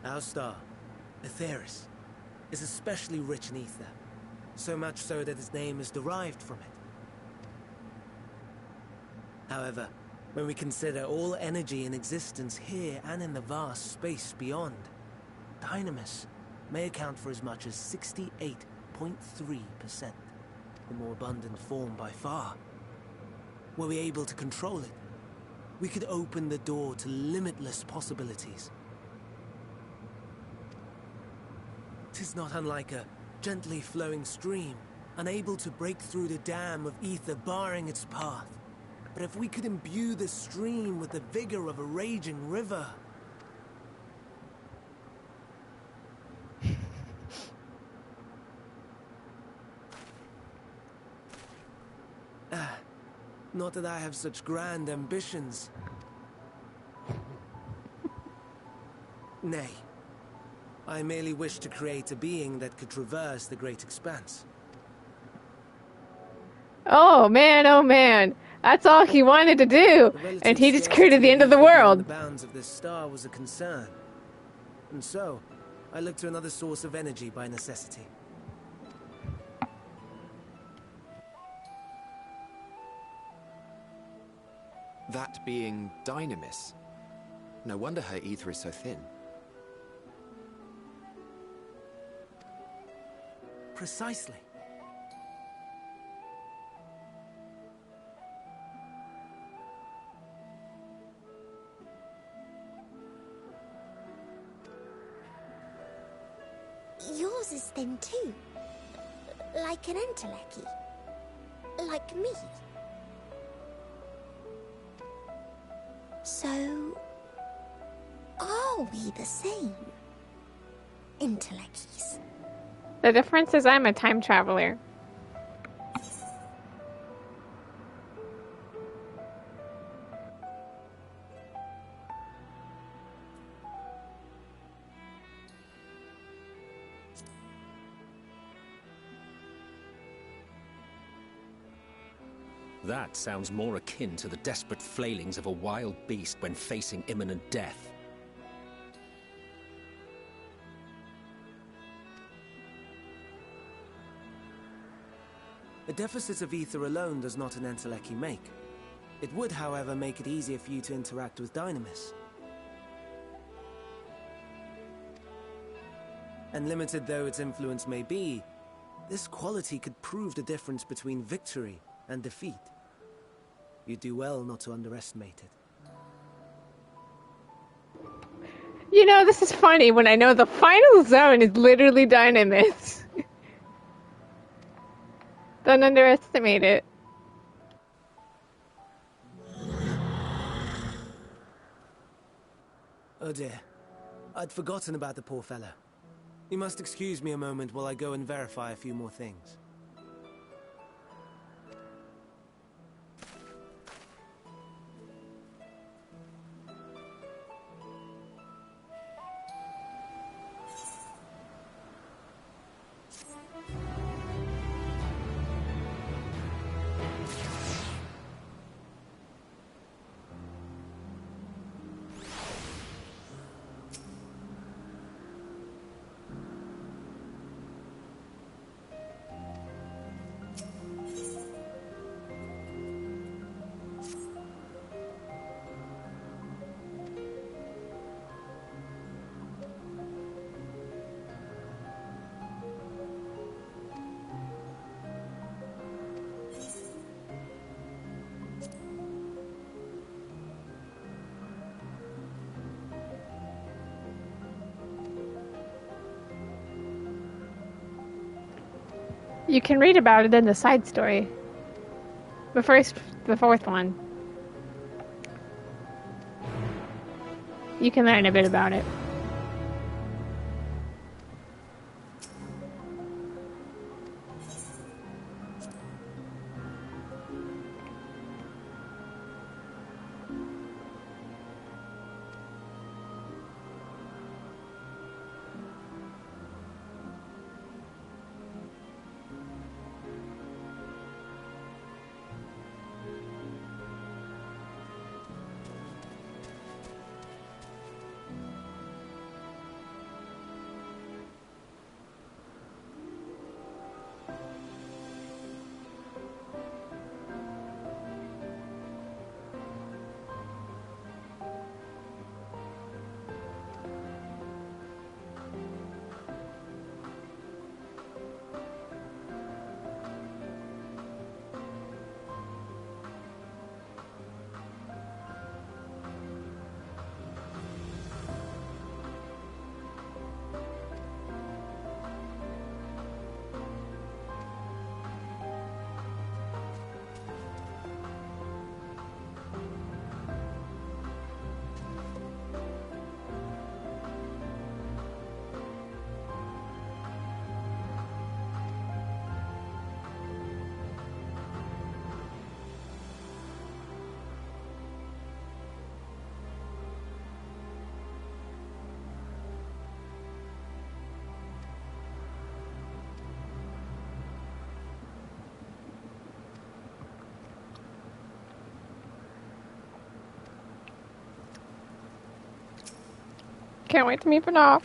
Our star, Aetheris, is especially rich in ether, so much so that its name is derived from it. However, when we consider all energy in existence here and in the vast space beyond, Dynamis may account for as much as 68.3%, the more abundant form by far. Were we able to control it, we could open the door to limitless possibilities. 'Tis not unlike a gently flowing stream, unable to break through the dam of ether barring its path. But if we could imbue the stream with the vigor of a raging river... Not that I have such grand ambitions. Nay. I merely wish to create a being that could traverse the great expanse. Oh man. That's all he wanted to do. And he just created the end of the world. The bounds of this star was a concern. And so, I looked to another source of energy by necessity. That being Dynamis. No wonder her ether is so thin. Precisely. Yours is thin too. Like an entelechy. Like me. So, are we the same? Entelecchies. The difference is I'm a time traveler. That sounds more akin to the desperate flailings of a wild beast when facing imminent death. A deficit of ether alone does not an entelechy make. It would, however, make it easier for you to interact with Dynamis. And limited though its influence may be, this quality could prove the difference between victory and defeat. You do well not to underestimate it. You know, this is funny when I know the final zone is literally Dynamis. Don't underestimate it. Oh dear. I'd forgotten about the poor fellow. You must excuse me a moment while I go and verify a few more things. You can read about it in the side story. The fourth one. You can learn a bit about it. can't wait to meet Banoff.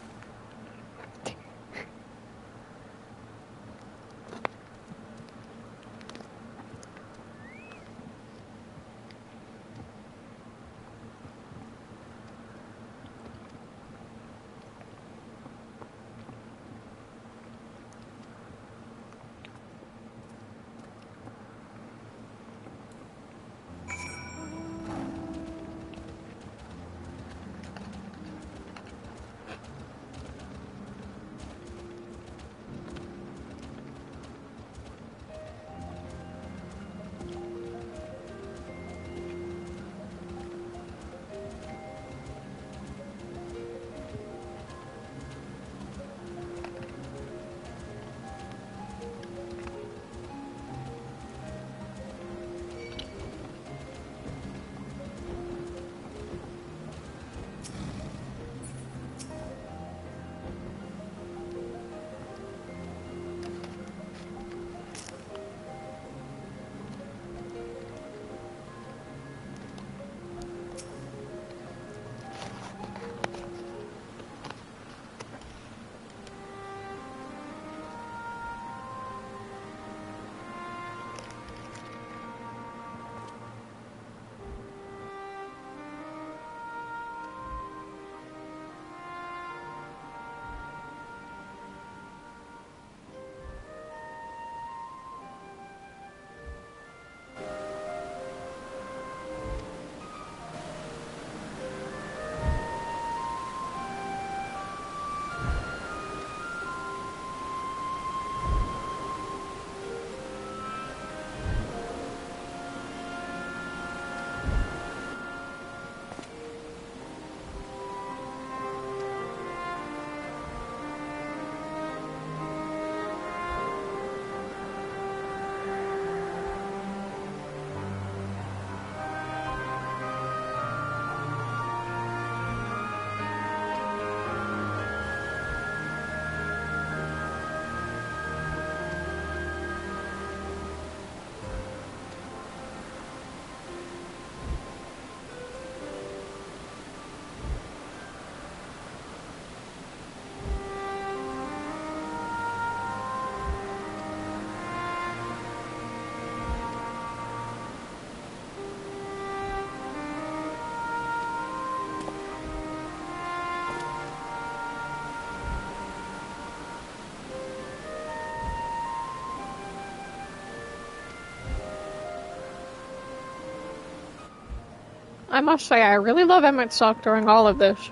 I must say, I really love Emmett Sock during all of this.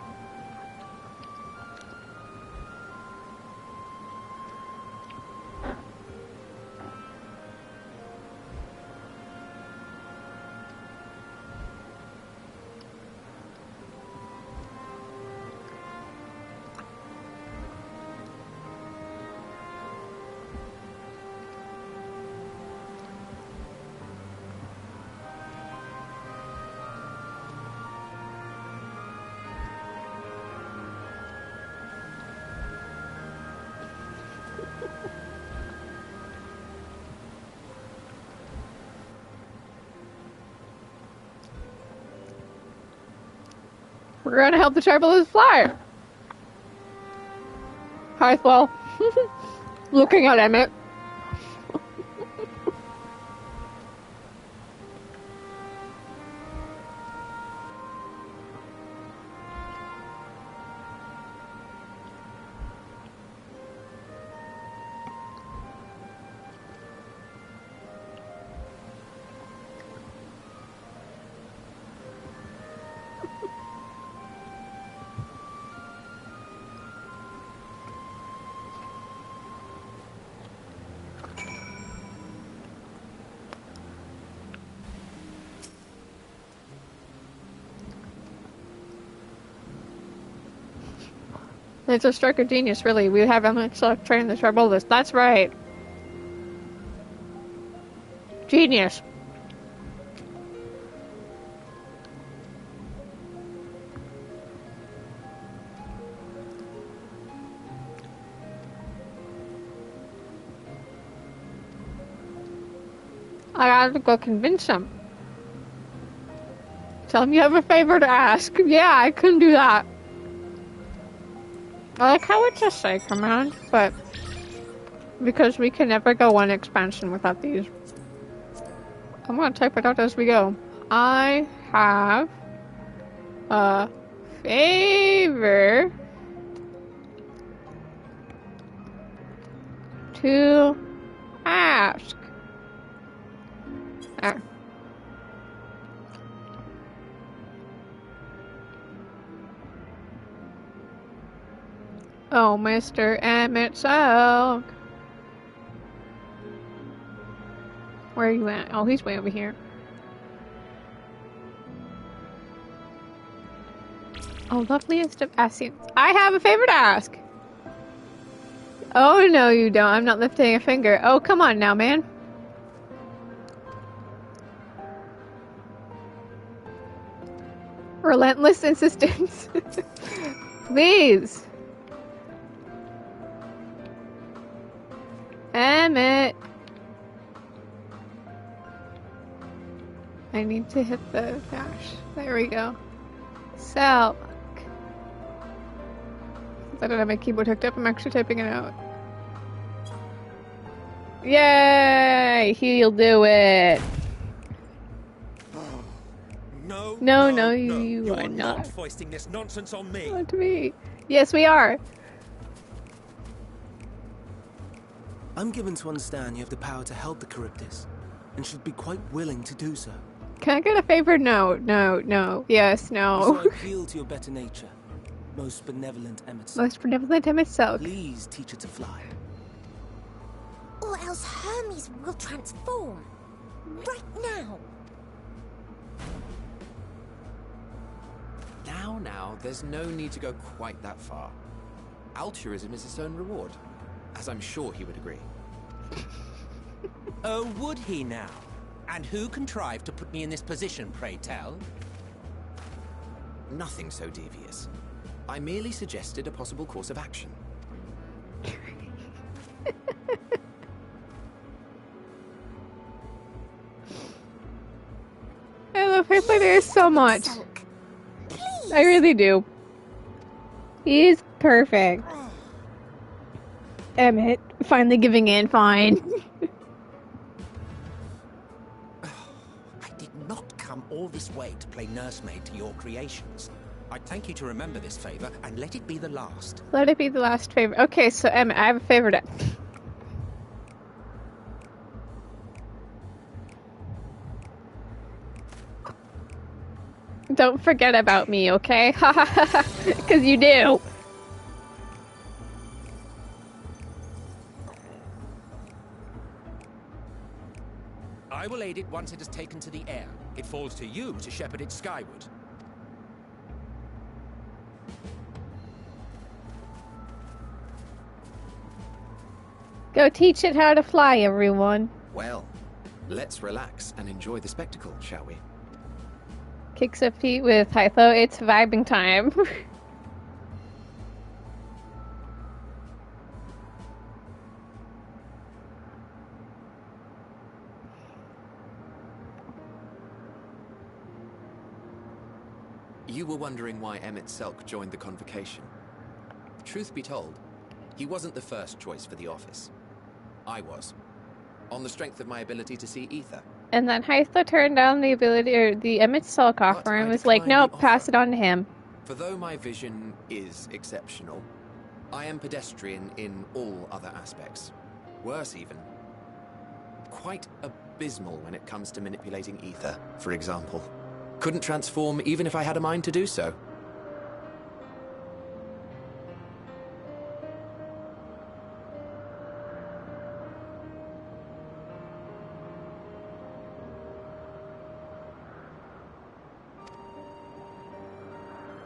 We're going to help the tribalists fly. Hearthwell. Looking at Emmett. It's a stroke of genius, really. We have Emmett Sock train the tribalists. That's right. Genius. I gotta go convince him. Tell him you have a favor to ask. Yeah, I couldn't do that. I like how it's a say command, but because we can never go one expansion without these. I'm gonna type it out as we go. I have a favor to ask. There. Oh, Mr. Emmett Silk. Where are you at? Oh, he's way over here. Oh, loveliest of Asians. I have a favor to ask. Oh, no, you don't. I'm not lifting a finger. Oh, come on now, man. Relentless insistence. Please. Emmett. I need to hit the dash. There we go. Selk. I don't have my keyboard hooked up. I'm actually typing it out. Yay! He'll do it. No, you are not foisting this nonsense on me. Not me. Yes, we are. I'm given to understand you have the power to help the Charybdis, and should be quite willing to do so. Can I get a favor? No. Yes, no. So I appeal to your better nature, most benevolent Emmett Silk. Most benevolent Emmett Silk. Please teach her to fly. Or else Hermes will transform. Right now. Now, there's no need to go quite that far. Altruism is its own reward, as I'm sure he would agree. Oh, would he now? And who contrived to put me in this position, pray tell? Nothing so devious. I merely suggested a possible course of action. I love Harry Potter so much. I really do. He's perfect. Emmett, finally giving in, fine. I did not come all this way to play nursemaid to your creations. I'd thank you to remember this favor and let it be the last. Let it be the last favor. Okay, so Emmett, I have a favor to... Don't forget about me, okay? Because you do. I will aid it once it has taken to the air. It falls to you to shepherd it skyward. Go teach it how to fly, everyone. Well, let's relax and enjoy the spectacle, shall we? Kicks up feet with Hytho. It's vibing time. You were wondering why Emmett Selk joined the convocation. Truth be told, he wasn't the first choice for the office. I was. On the strength of my ability to see ether. And then Hytho turned down the ability, or the Emmett Selk offer, and was like, nope, pass it on to him. For though my vision is exceptional, I am pedestrian in all other aspects. Worse even. Quite abysmal when it comes to manipulating ether, for example. Couldn't transform even if I had a mind to do so.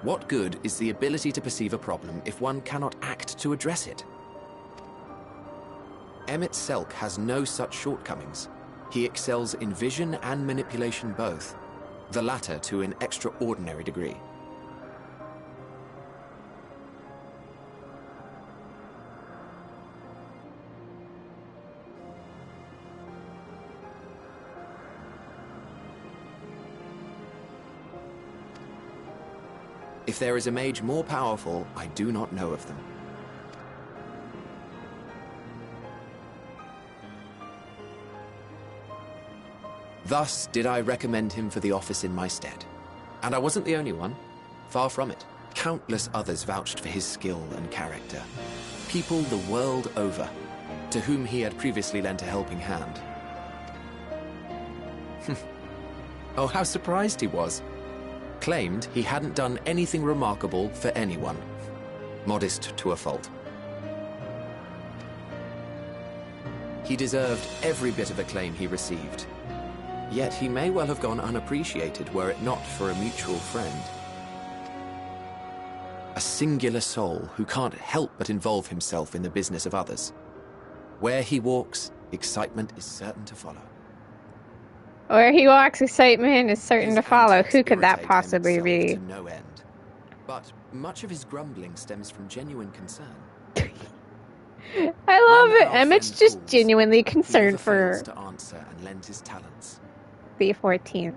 What good is the ability to perceive a problem if one cannot act to address it? Emmett Selk has no such shortcomings. He excels in vision and manipulation both, the latter to an extraordinary degree. If there is a mage more powerful, I do not know of them. Thus did I recommend him for the office in my stead. And I wasn't the only one. Far from it. Countless others vouched for his skill and character. People the world over, to whom he had previously lent a helping hand. Oh, how surprised he was. Claimed he hadn't done anything remarkable for anyone. Modest to a fault. He deserved every bit of acclaim he received. Yet he may well have gone unappreciated were it not for a mutual friend. A singular soul who can't help but involve himself in the business of others. Where he walks, excitement is certain to follow. Where he walks, excitement is certain His to follow. antics Who could that irritate possibly Emmett be? Self to no end. But much of his grumbling stems from genuine concern. I love When it. our Emmett's friend just calls, genuinely he concerned never fails for to answer and lend his talents. the 14th.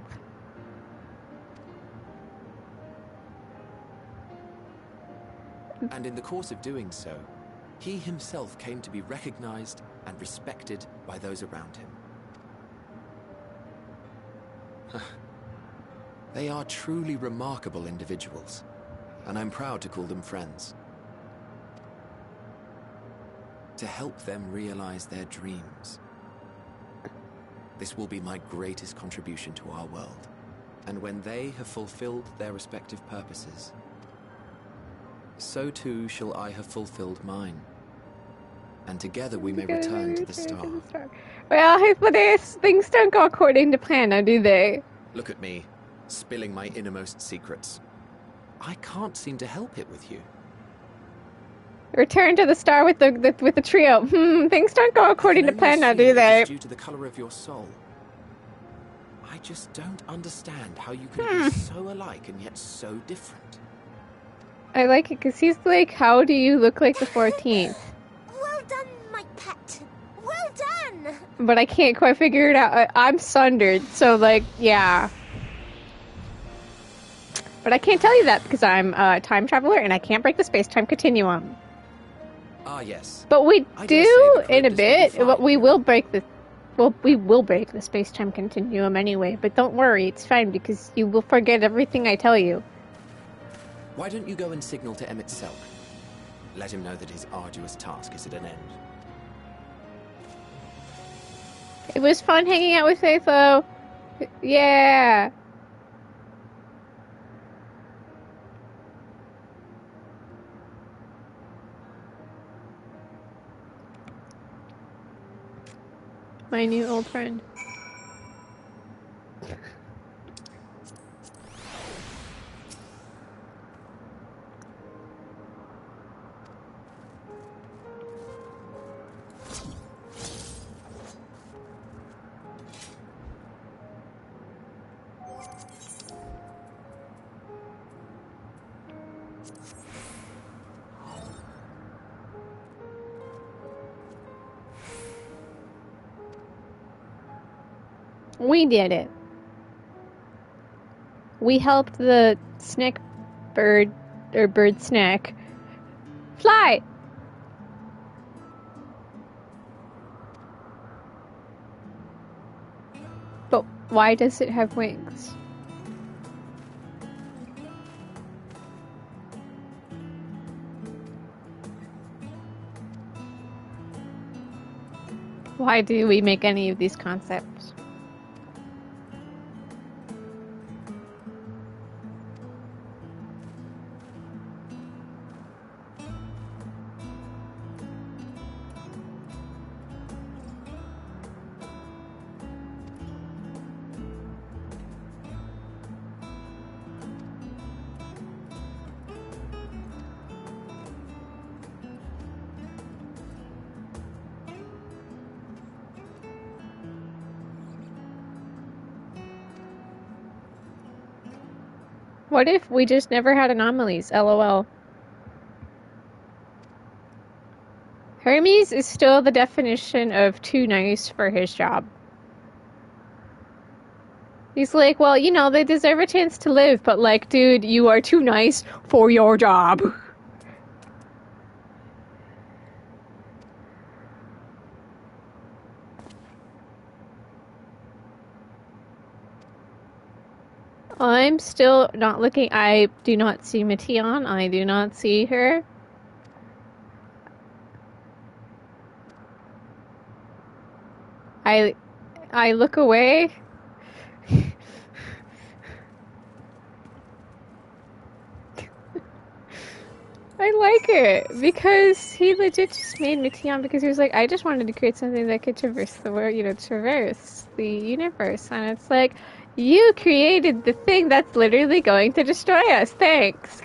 And in the course of doing so, he himself came to be recognized and respected by those around him. They are truly remarkable individuals, and I'm proud to call them friends. To help them realize their dreams. This will be my greatest contribution to our world. And when they have fulfilled their respective purposes, so too shall I have fulfilled mine. And together we may return to the star. Well, but things don't go according to plan, now do they? Look at me, spilling my innermost secrets. I can't seem to help it with you. Return to the star with the trio. Things don't go according to plan, now do they? Due to the color of your soul. I just don't understand how you can be so alike and yet so different. I like it because he's like, how do you look like the 14th? Well done, my pet. Well done. But I can't quite figure it out. I'm sundered, so like, yeah. But I can't tell you that because I'm a time traveler and I can't break the space-time continuum. Ah, yes. But we I dare do say the in a code bit. doesn't define We will break the. Well, we will break the space-time continuum anyway. But don't worry, it's fine because you will forget everything I tell you. Why don't you go and signal to Emmett Selk? Let him know that his arduous task is at an end. It was fun hanging out with Faith, though. Yeah. My new old friend. We did it. We helped the snack bird, or bird snack, fly! But why does it have wings? Why do we make any of these concepts? What if we just never had anomalies? LOL. Hermes is still the definition of too nice for his job. He's like, well, you know, they deserve a chance to live, but like, dude, you are too nice for your job. I'm still not looking. I do not see Mation. I do not see her. I look away. I like it because he legit just made Mation because he was like, I just wanted to create something that could traverse the world, you know, traverse the universe. And it's like, you created the thing that's literally going to destroy us. Thanks.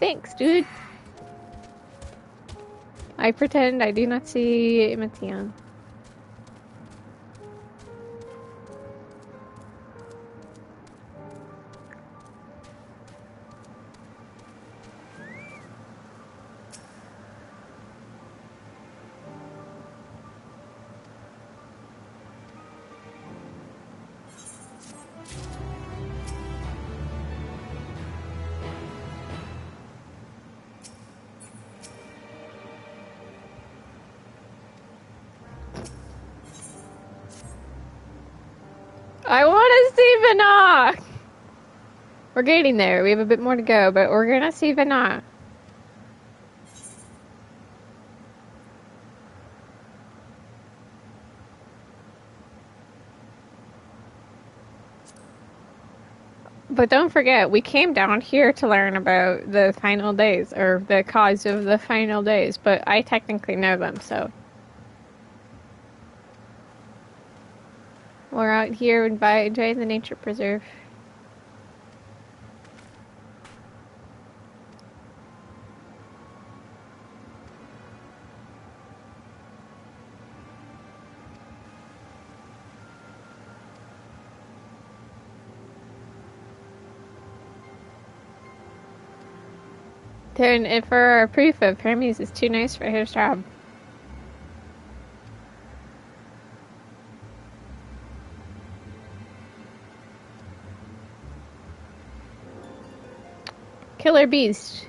Thanks, dude. I pretend I do not see Mation. I want to see Vana! We're getting there. We have a bit more to go, but we're gonna see Vana. But don't forget, we came down here to learn about the final days, or the cause of the final days, but I technically know them, so. We're out here enjoying the nature preserve. Then, if for proof of Hermes is too nice for his job. Killer beast.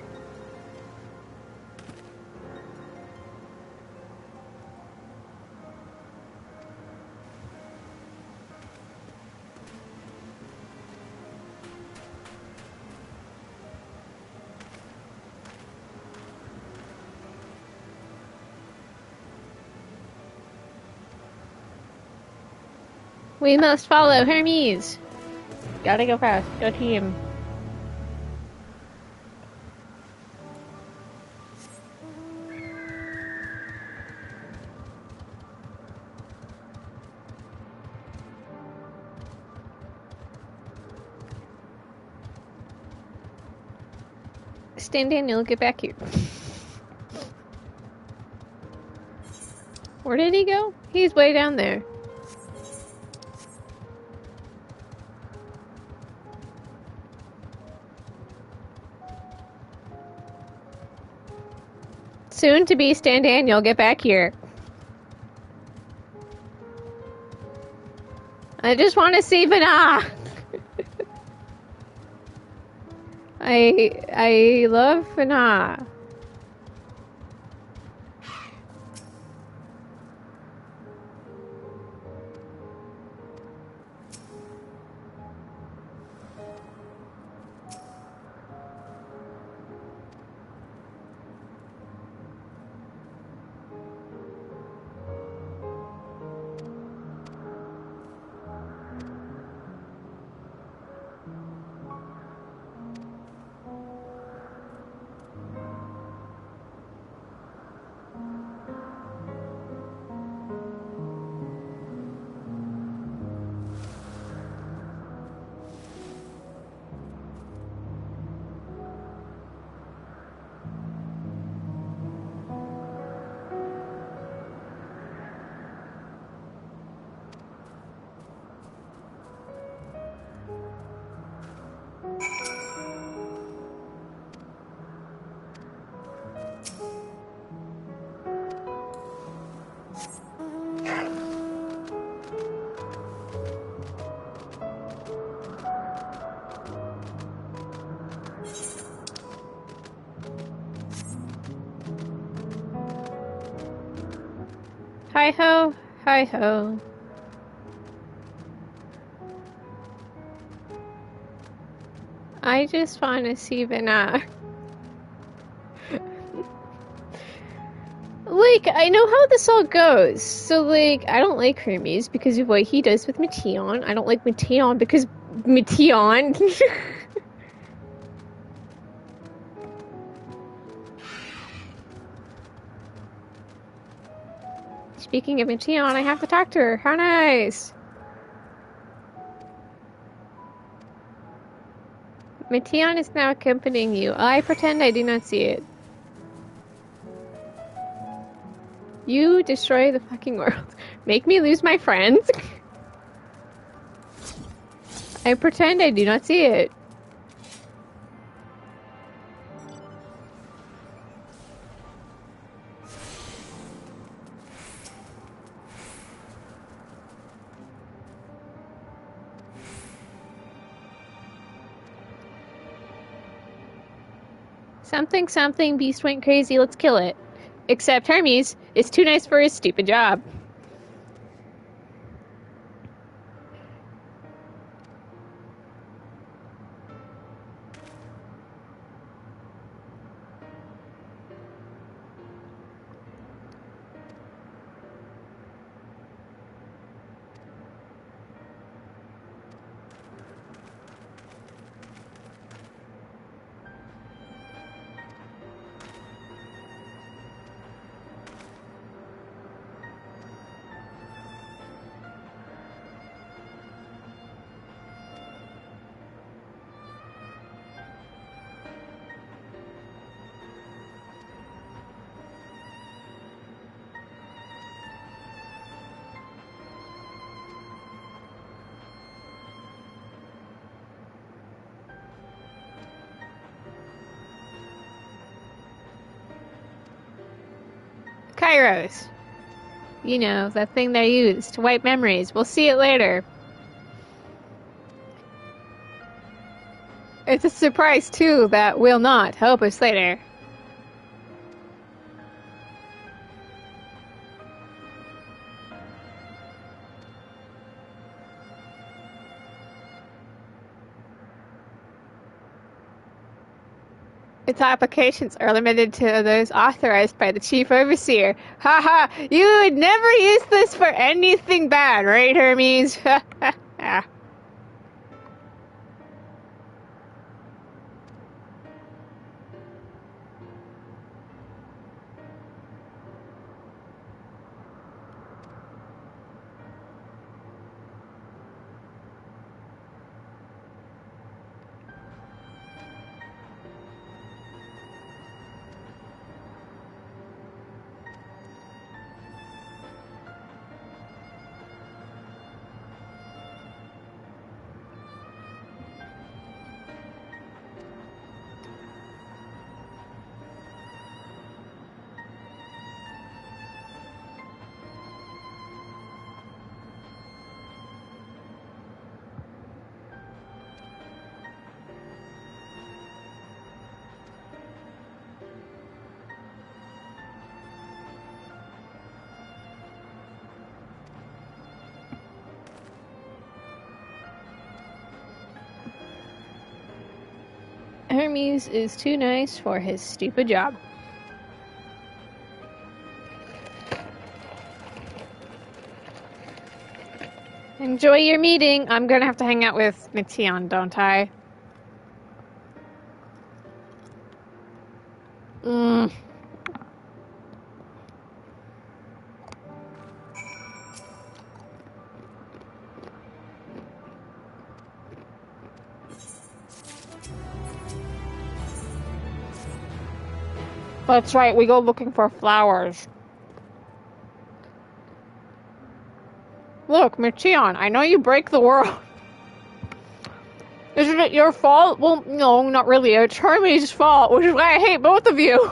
We must follow Hermes. Gotta go fast. Go team. Stan Daniel, get back here. Where did he go? He's way down there. Soon to be Stan Daniel, get back here. I just want to see Vana. I love Vana. Hi ho, hi ho. I just want to see Vina. Like, I know how this all goes. So, like, I don't like Hermes because of what he does with Meteion. I don't like Meteion because Meteion. Speaking of Meteion, I have to talk to her. How nice! Meteion is now accompanying you. I pretend I do not see it. You destroy the fucking world. Make me lose my friends. I pretend I do not see it. Something, something, beast went crazy, let's kill it. Except Hermes is too nice for his stupid job. Kairos. You know, that thing they use to wipe memories. We'll see it later. It's a surprise, too, that will not help us later. Its applications are limited to those authorized by the Chief Overseer. Haha, you would never use this for anything bad, right, Hermes? Ha ha ha. Hermes is too nice for his stupid job. Enjoy your meeting. I'm gonna have to hang out with Meteion, don't I? That's right, we go looking for flowers. Look, Meteion, I know you break the world. Isn't it your fault? Well, no, not really. It's Hermes' fault, which is why I hate both of you.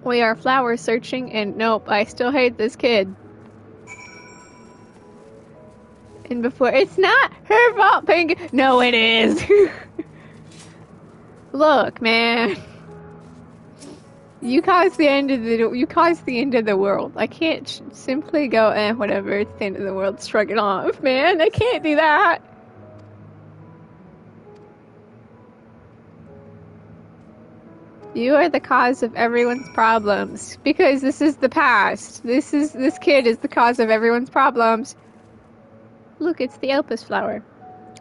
We are flower searching, and nope, I still hate this kid. And before, it's not her fault, Pink. No, it is. Look, man. You caused the end of the world. I can't simply go, whatever, it's the end of the world, shrug it off, man. I can't do that. You are the cause of everyone's problems. Because this is the past. This kid is the cause of everyone's problems. Look, it's the Elpis flower.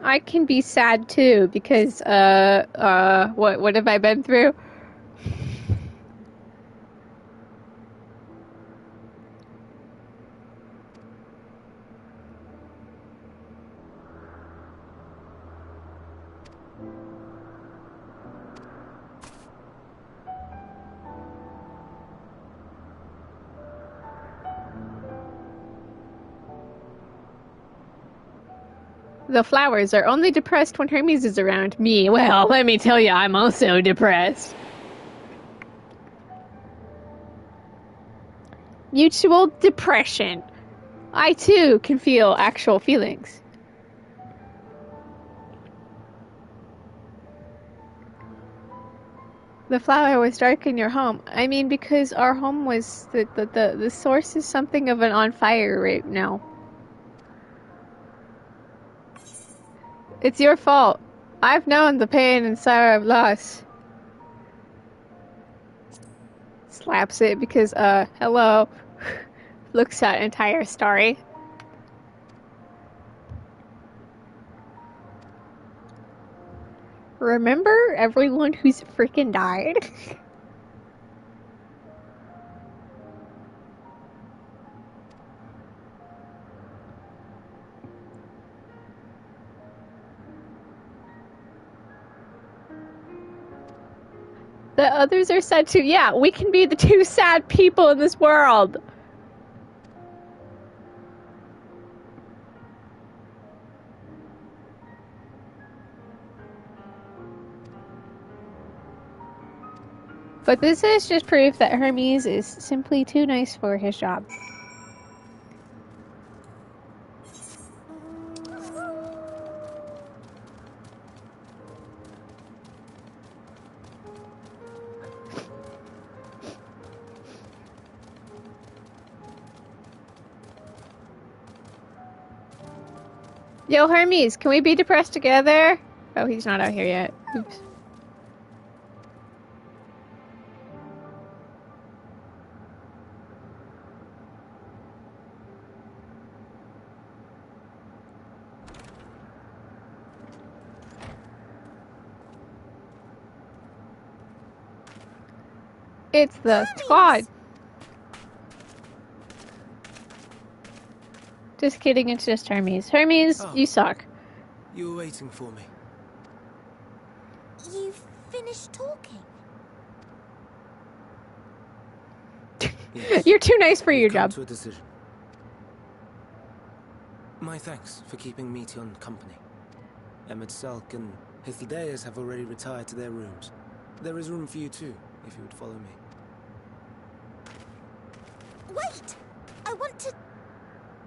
I can be sad too, because, what have I been through? The flowers are only depressed when Hermes is around. Me, well, let me tell you, I'm also depressed. Mutual depression. I too can feel actual feelings. The flower was dark in your home. I mean, because our home was the source is something of an on fire right now. It's your fault. I've known the pain and sorrow of loss. Slaps it because, hello. Looks at entire story. Remember everyone who's freaking died? The others are sad too. Yeah, we can be the two sad people in this world. But this is just proof that Hermes is simply too nice for his job. Yo, Hermes, can we be depressed together? Oh, he's not out here yet. Oops. It's the squad. Just kidding, it's just Hermes. Hermes, you suck. You were waiting for me. You've finished talking? Yes. You're too nice for your job. To a decision. My thanks for keeping Meteon company. Emmett Selk and Hythlodaeus have already retired to their rooms. There is room for you too, if you would follow me. Wait! I want to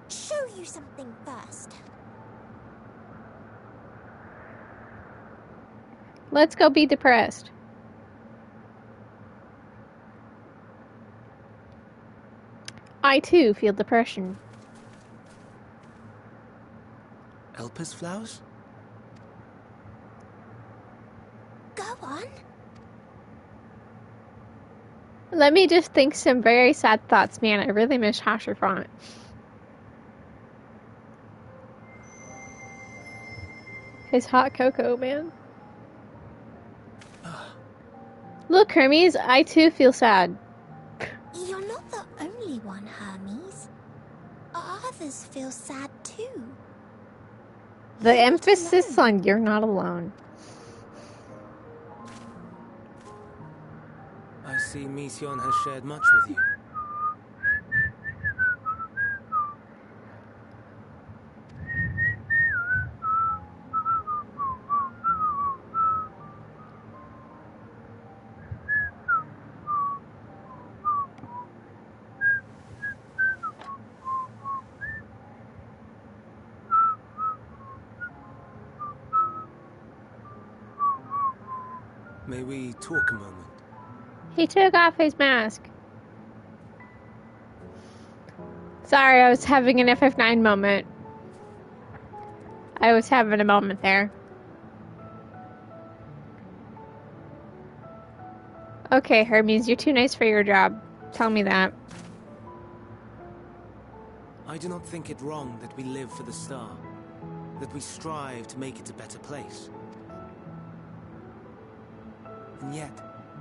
show you something first. Let's go be depressed. I too feel depression. Elpis flowers? Go on. Let me just think some very sad thoughts. Man, I really miss Hasherfont. His hot cocoa, man. Look, Hermes, I too feel sad. You're not the only one, Hermes. Others feel sad too. The emphasis on you're not alone. I see Meteon has shared much with you. May we talk a moment? He took off his mask. Sorry, I was having an FF9 moment. I was having a moment there. Okay, Hermes, you're too nice for your job. Tell me that. I do not think it wrong that we live for the star, that we strive to make it a better place. And yet,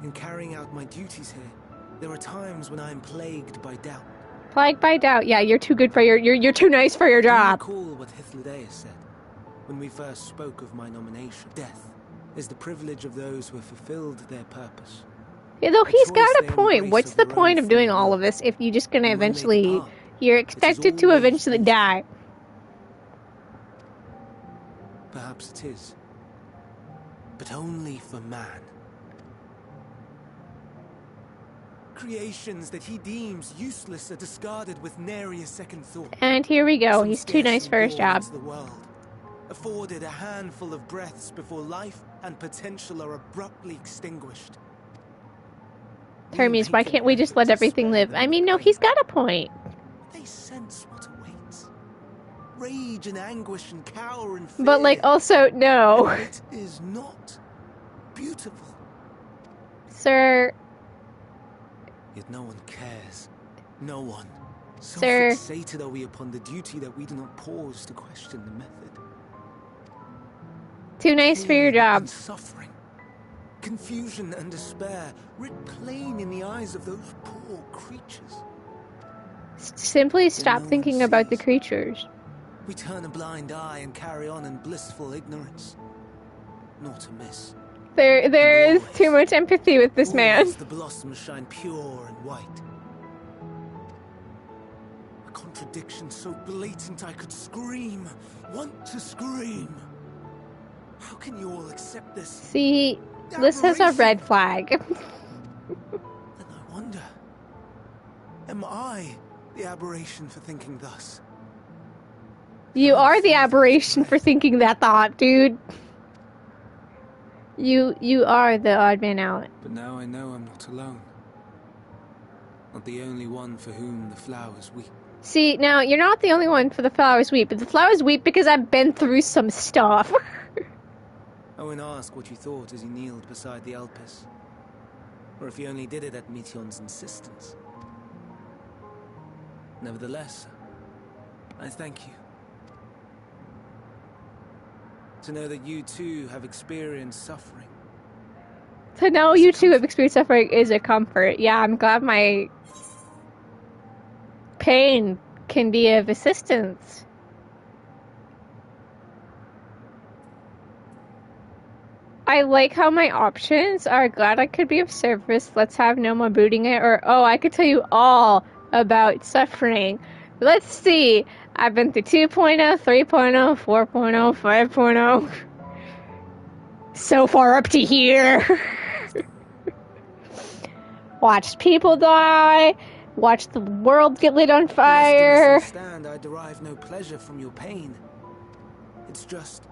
in carrying out my duties here, there are times when I am plagued by doubt. Plagued by doubt. Yeah, you're too good for you're too nice for your job. Do you recall what Hythlodaeus said when we first spoke of my nomination? Death is the privilege of those who have fulfilled their purpose. Yeah, though he's got a point. What's the point of doing all of this if you're just gonna eventually... You're expected to eventually die. Perhaps it is. But only for man. Creations that he deems useless are discarded with nary a second thought. And here we go. He's too nice for his job. The world, afforded a handful of breaths before life and potential are abruptly extinguished. Hermes, why can't we just let everything live? I mean, no, he's got a point. They sense what awaits. Rage and anguish and cower and fear. But, like, also, no. It is not beautiful. Sir. Yet no one cares. No one. So Sir. fixated are we upon the duty that we do not pause to question the method. Too nice for your job. Suffering, confusion and despair writ plain in the eyes of those poor creatures. Simply stop thinking about the creatures. We turn a blind eye and carry on in blissful ignorance. Not amiss. There is too much empathy with this man. The blossoms shine pure and white. A contradiction so blatant I could scream. Want to scream. How can you all accept this? See, this has a red flag. Then I wonder, am I the aberration for thinking thus? You are the aberration for thinking that thought, dude. You are the odd man out. But now I know I'm not alone. Not the only one for whom the flowers weep. See, now, you're not the only one for the flowers weep, but the flowers weep because I've been through some stuff. Owen asked what you thought as he kneeled beside the Alpes. Or if he only did it at Meteon's insistence. Nevertheless, I thank you. To know that you too have experienced suffering. To know you too have experienced suffering is a comfort. Yeah, I'm glad my pain can be of assistance. I like how my options are glad I could be of service, let's have no more booting it, or oh, I could tell you all about suffering. Let's see. I've been through 2.0, 3.0, 4.0, 5.0. So far up to here. Watched people die. Watched the world get lit on fire. You must understand I derive no pleasure from your pain. It's just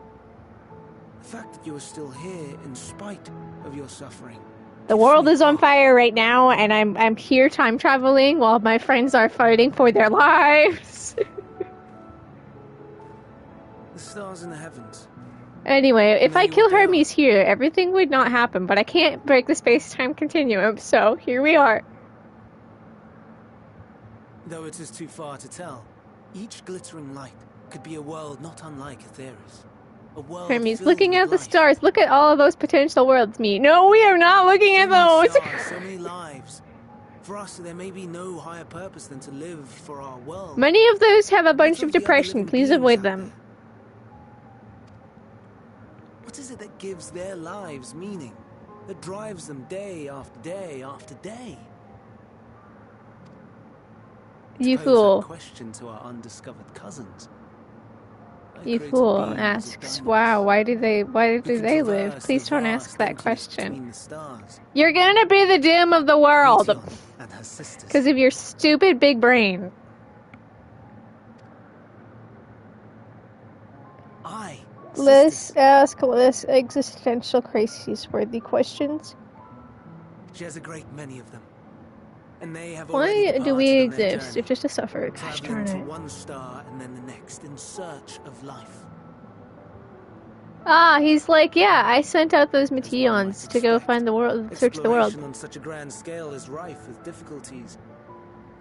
the fact that you are still here in spite of your suffering. The world is on fire right now, and I'm here time traveling while my friends are fighting for their lives. The stars in the heavens. Anyway, if I kill Hermes here, everything would not happen, but I can't break the space-time continuum, so here we are. Though it is too far to tell, each glittering light could be a world not unlike Aetherius. A world Hermes, filled looking with at the light. stars, look at all of those potential worlds, me. No, we are not looking at those! So many stars, so many lives. For us, there may be no higher purpose than to live for our world. Many of those have a bunch of depression, please avoid them. What is it that gives their lives meaning? That drives them day after day after day? You Pose fool. that question to our undiscovered cousins. You fool asks, wow, why do they live? Please don't ask that question. You're gonna be the doom of the world. Because of your stupid big brain. Let's ask less existential crisis-worthy questions. She has a great many of them. And they have Why already do we departed on their exist journey, if just to suffer? Gosh traveling darn to it. one star and then the next in search of life. Ah, he's like, yeah, I sent out those Meteions to go find the world, search the world. Exploration on such a grand scale is rife with difficulties.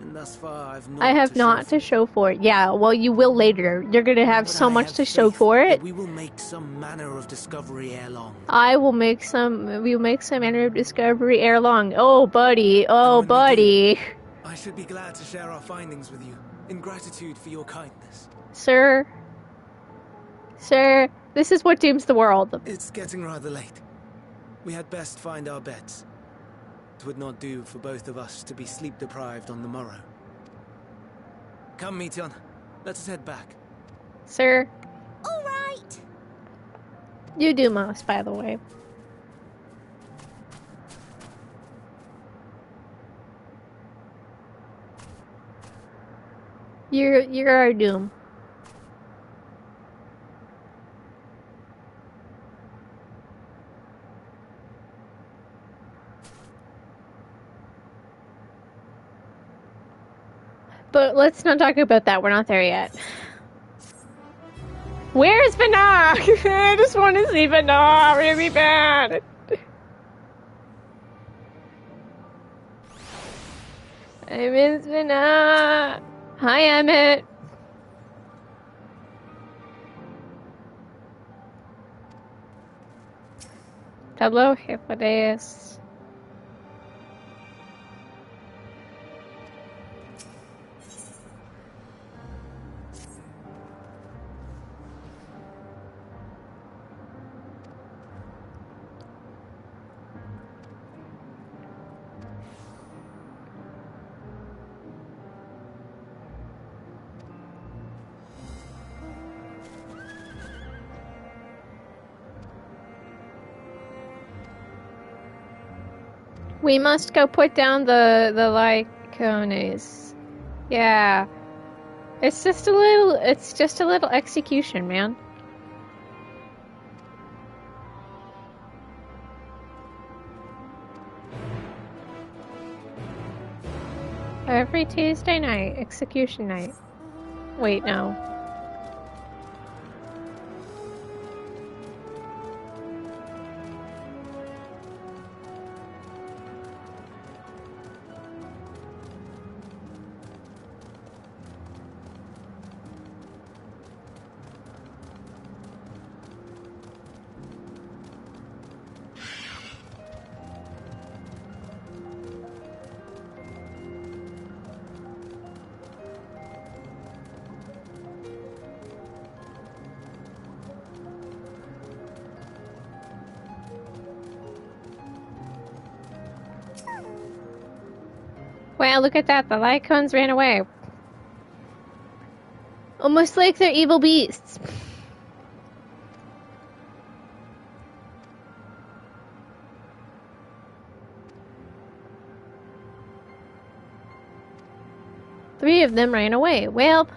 And thus far, I've not I have not to show for it. Yeah, well, you will later. You're gonna have so much to show for it. We will make some manner of discovery ere long. I will make some. We'll make some manner of discovery ere long. Oh, buddy. Oh, buddy. I should be glad to share our findings with you, in gratitude for your kindness. Sir. Sir, this is what dooms the world. It's getting rather late. We had best find our beds. It would not do for both of us to be sleep-deprived on the morrow. Come, Meteion. Let us head back. Sir. All right. You do most, by the way. You're our doom. But let's not talk about that. We're not there yet. Where's Vana? I just want to see Vana really bad. I miss Vana. Hi, Emmett. Tableau Hippodeus. We must go put down the Lycones. Yeah. It's just a little execution, man. Every Tuesday night, execution night. Wait, no. Wow, look at that. The Lycones ran away. Almost like they're evil beasts. Three of them ran away. Well...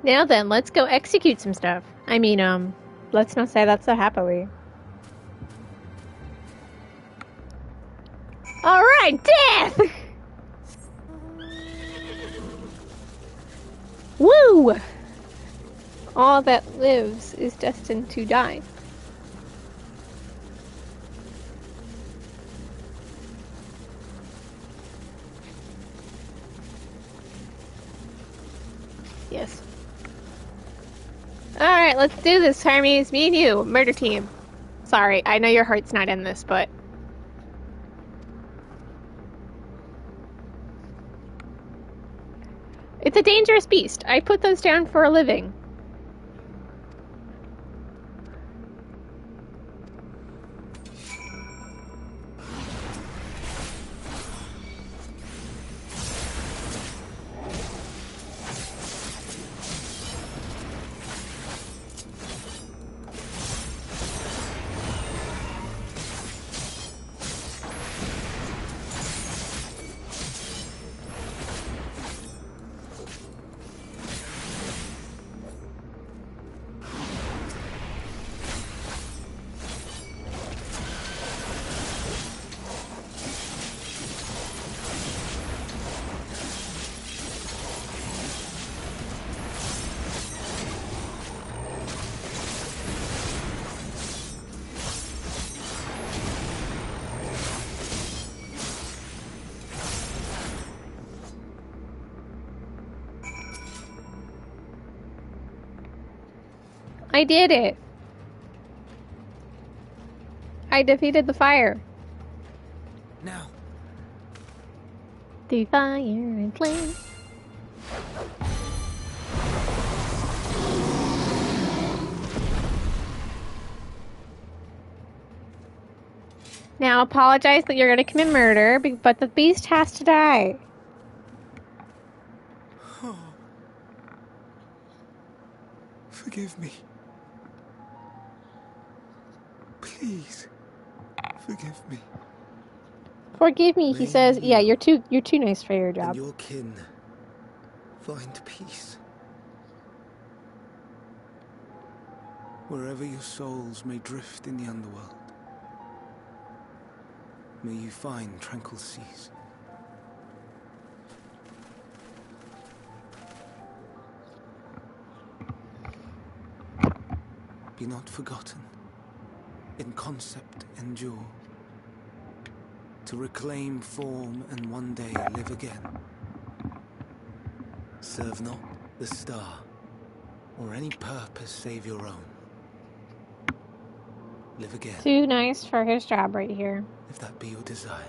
Now then, let's go execute some stuff. I mean, let's not say that so happily. Alright, death! Woo! All that lives is destined to die. Yes. Alright, Alright, let's do this, Hermes. Me and you, murder team. Sorry, I know your heart's not in this, but... It's a dangerous beast. I put those down for a living. I did it. I defeated the fire. Now. The fire and flame. Now apologize that you're going to commit murder, but the beast has to die. Oh. Forgive me. Please, forgive me. Forgive me, he says. Yeah, you're too nice for your job. And your kin find peace. Wherever your souls may drift in the underworld, may you find tranquil seas. Be not forgotten. In concept endure, to reclaim form and one day live again. Serve not the star, or any purpose save your own. Live again. Too nice for his job right here. If that be your desire.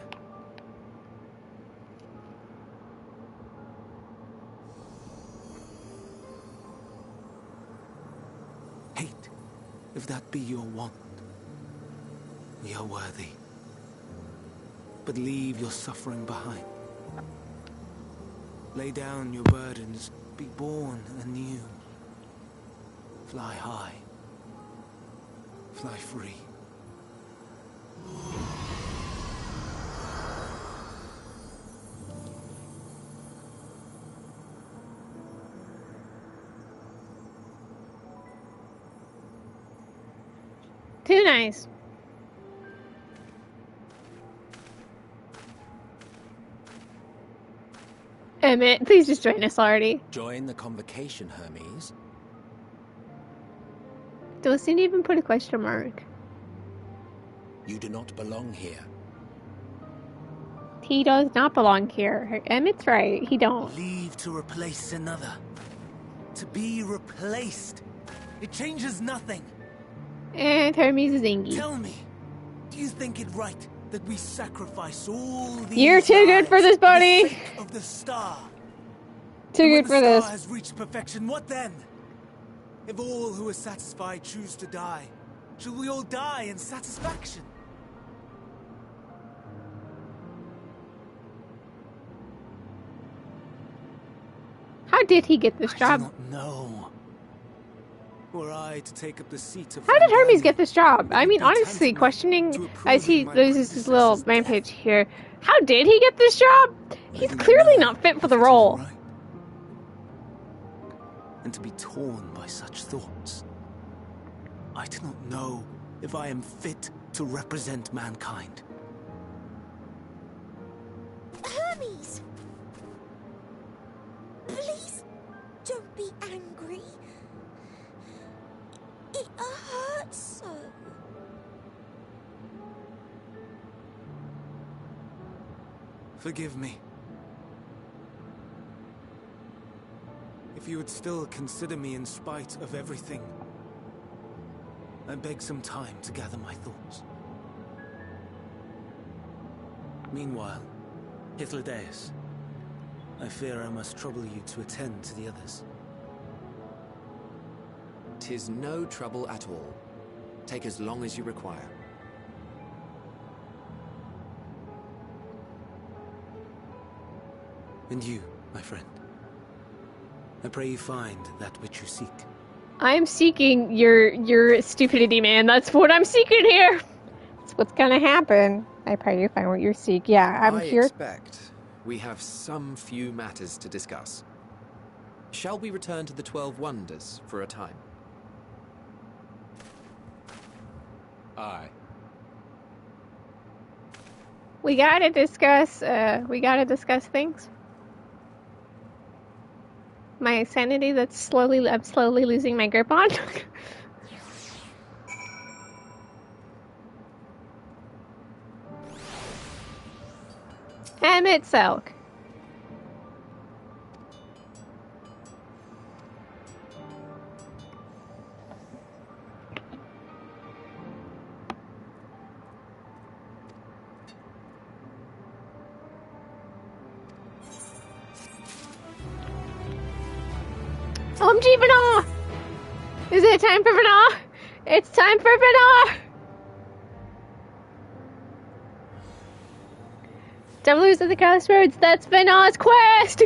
Hate, if that be your want. We are worthy. But leave your suffering behind. Lay down your burdens, be born anew. Fly high. Fly free. Too nice. Emmett, please just join us already. Join the convocation, Hermes. Doesn't even put a question mark. You do not belong here. He does not belong here. Emmett's right. He don't. Leave to replace another. To be replaced. It changes nothing. And Hermes is Ingy. Tell me, do you think it right that we sacrifice all these You're too good for this, buddy. for the sake of the star? Too good for this. When the star has reached perfection, what then? If all who are satisfied choose to die, shall we all die in satisfaction? How did he get this job? I do not know. Were I to take up the seat of How did Hermes get this job? I mean, honestly, questioning as he loses his little rampage here, how did he get this job? He's clearly not fit for the role. And to be torn by such thoughts, I do not know if I am fit to represent mankind. Hermes! Please don't be angry. It hurts so. Forgive me. If you would still consider me in spite of everything, I beg some time to gather my thoughts. Meanwhile, Hythlodaeus, I fear I must trouble you to attend to the others. 'Tis no trouble at all. Take as long as you require. And you, my friend, I pray you find that which you seek. I'm seeking your stupidity, man. That's what I'm seeking here. That's what's gonna happen. I pray you find what you seek. Yeah, I'm I here. expect we have some few matters to discuss. Shall we return to the 12 Wonders for a time? Aye. We gotta discuss things. My sanity I'm slowly losing my grip on. Emmett Selk. OMG, Vana! Is it time for Vana? It's time for Vana! Devils at the Crossroads, that's Vana's quest!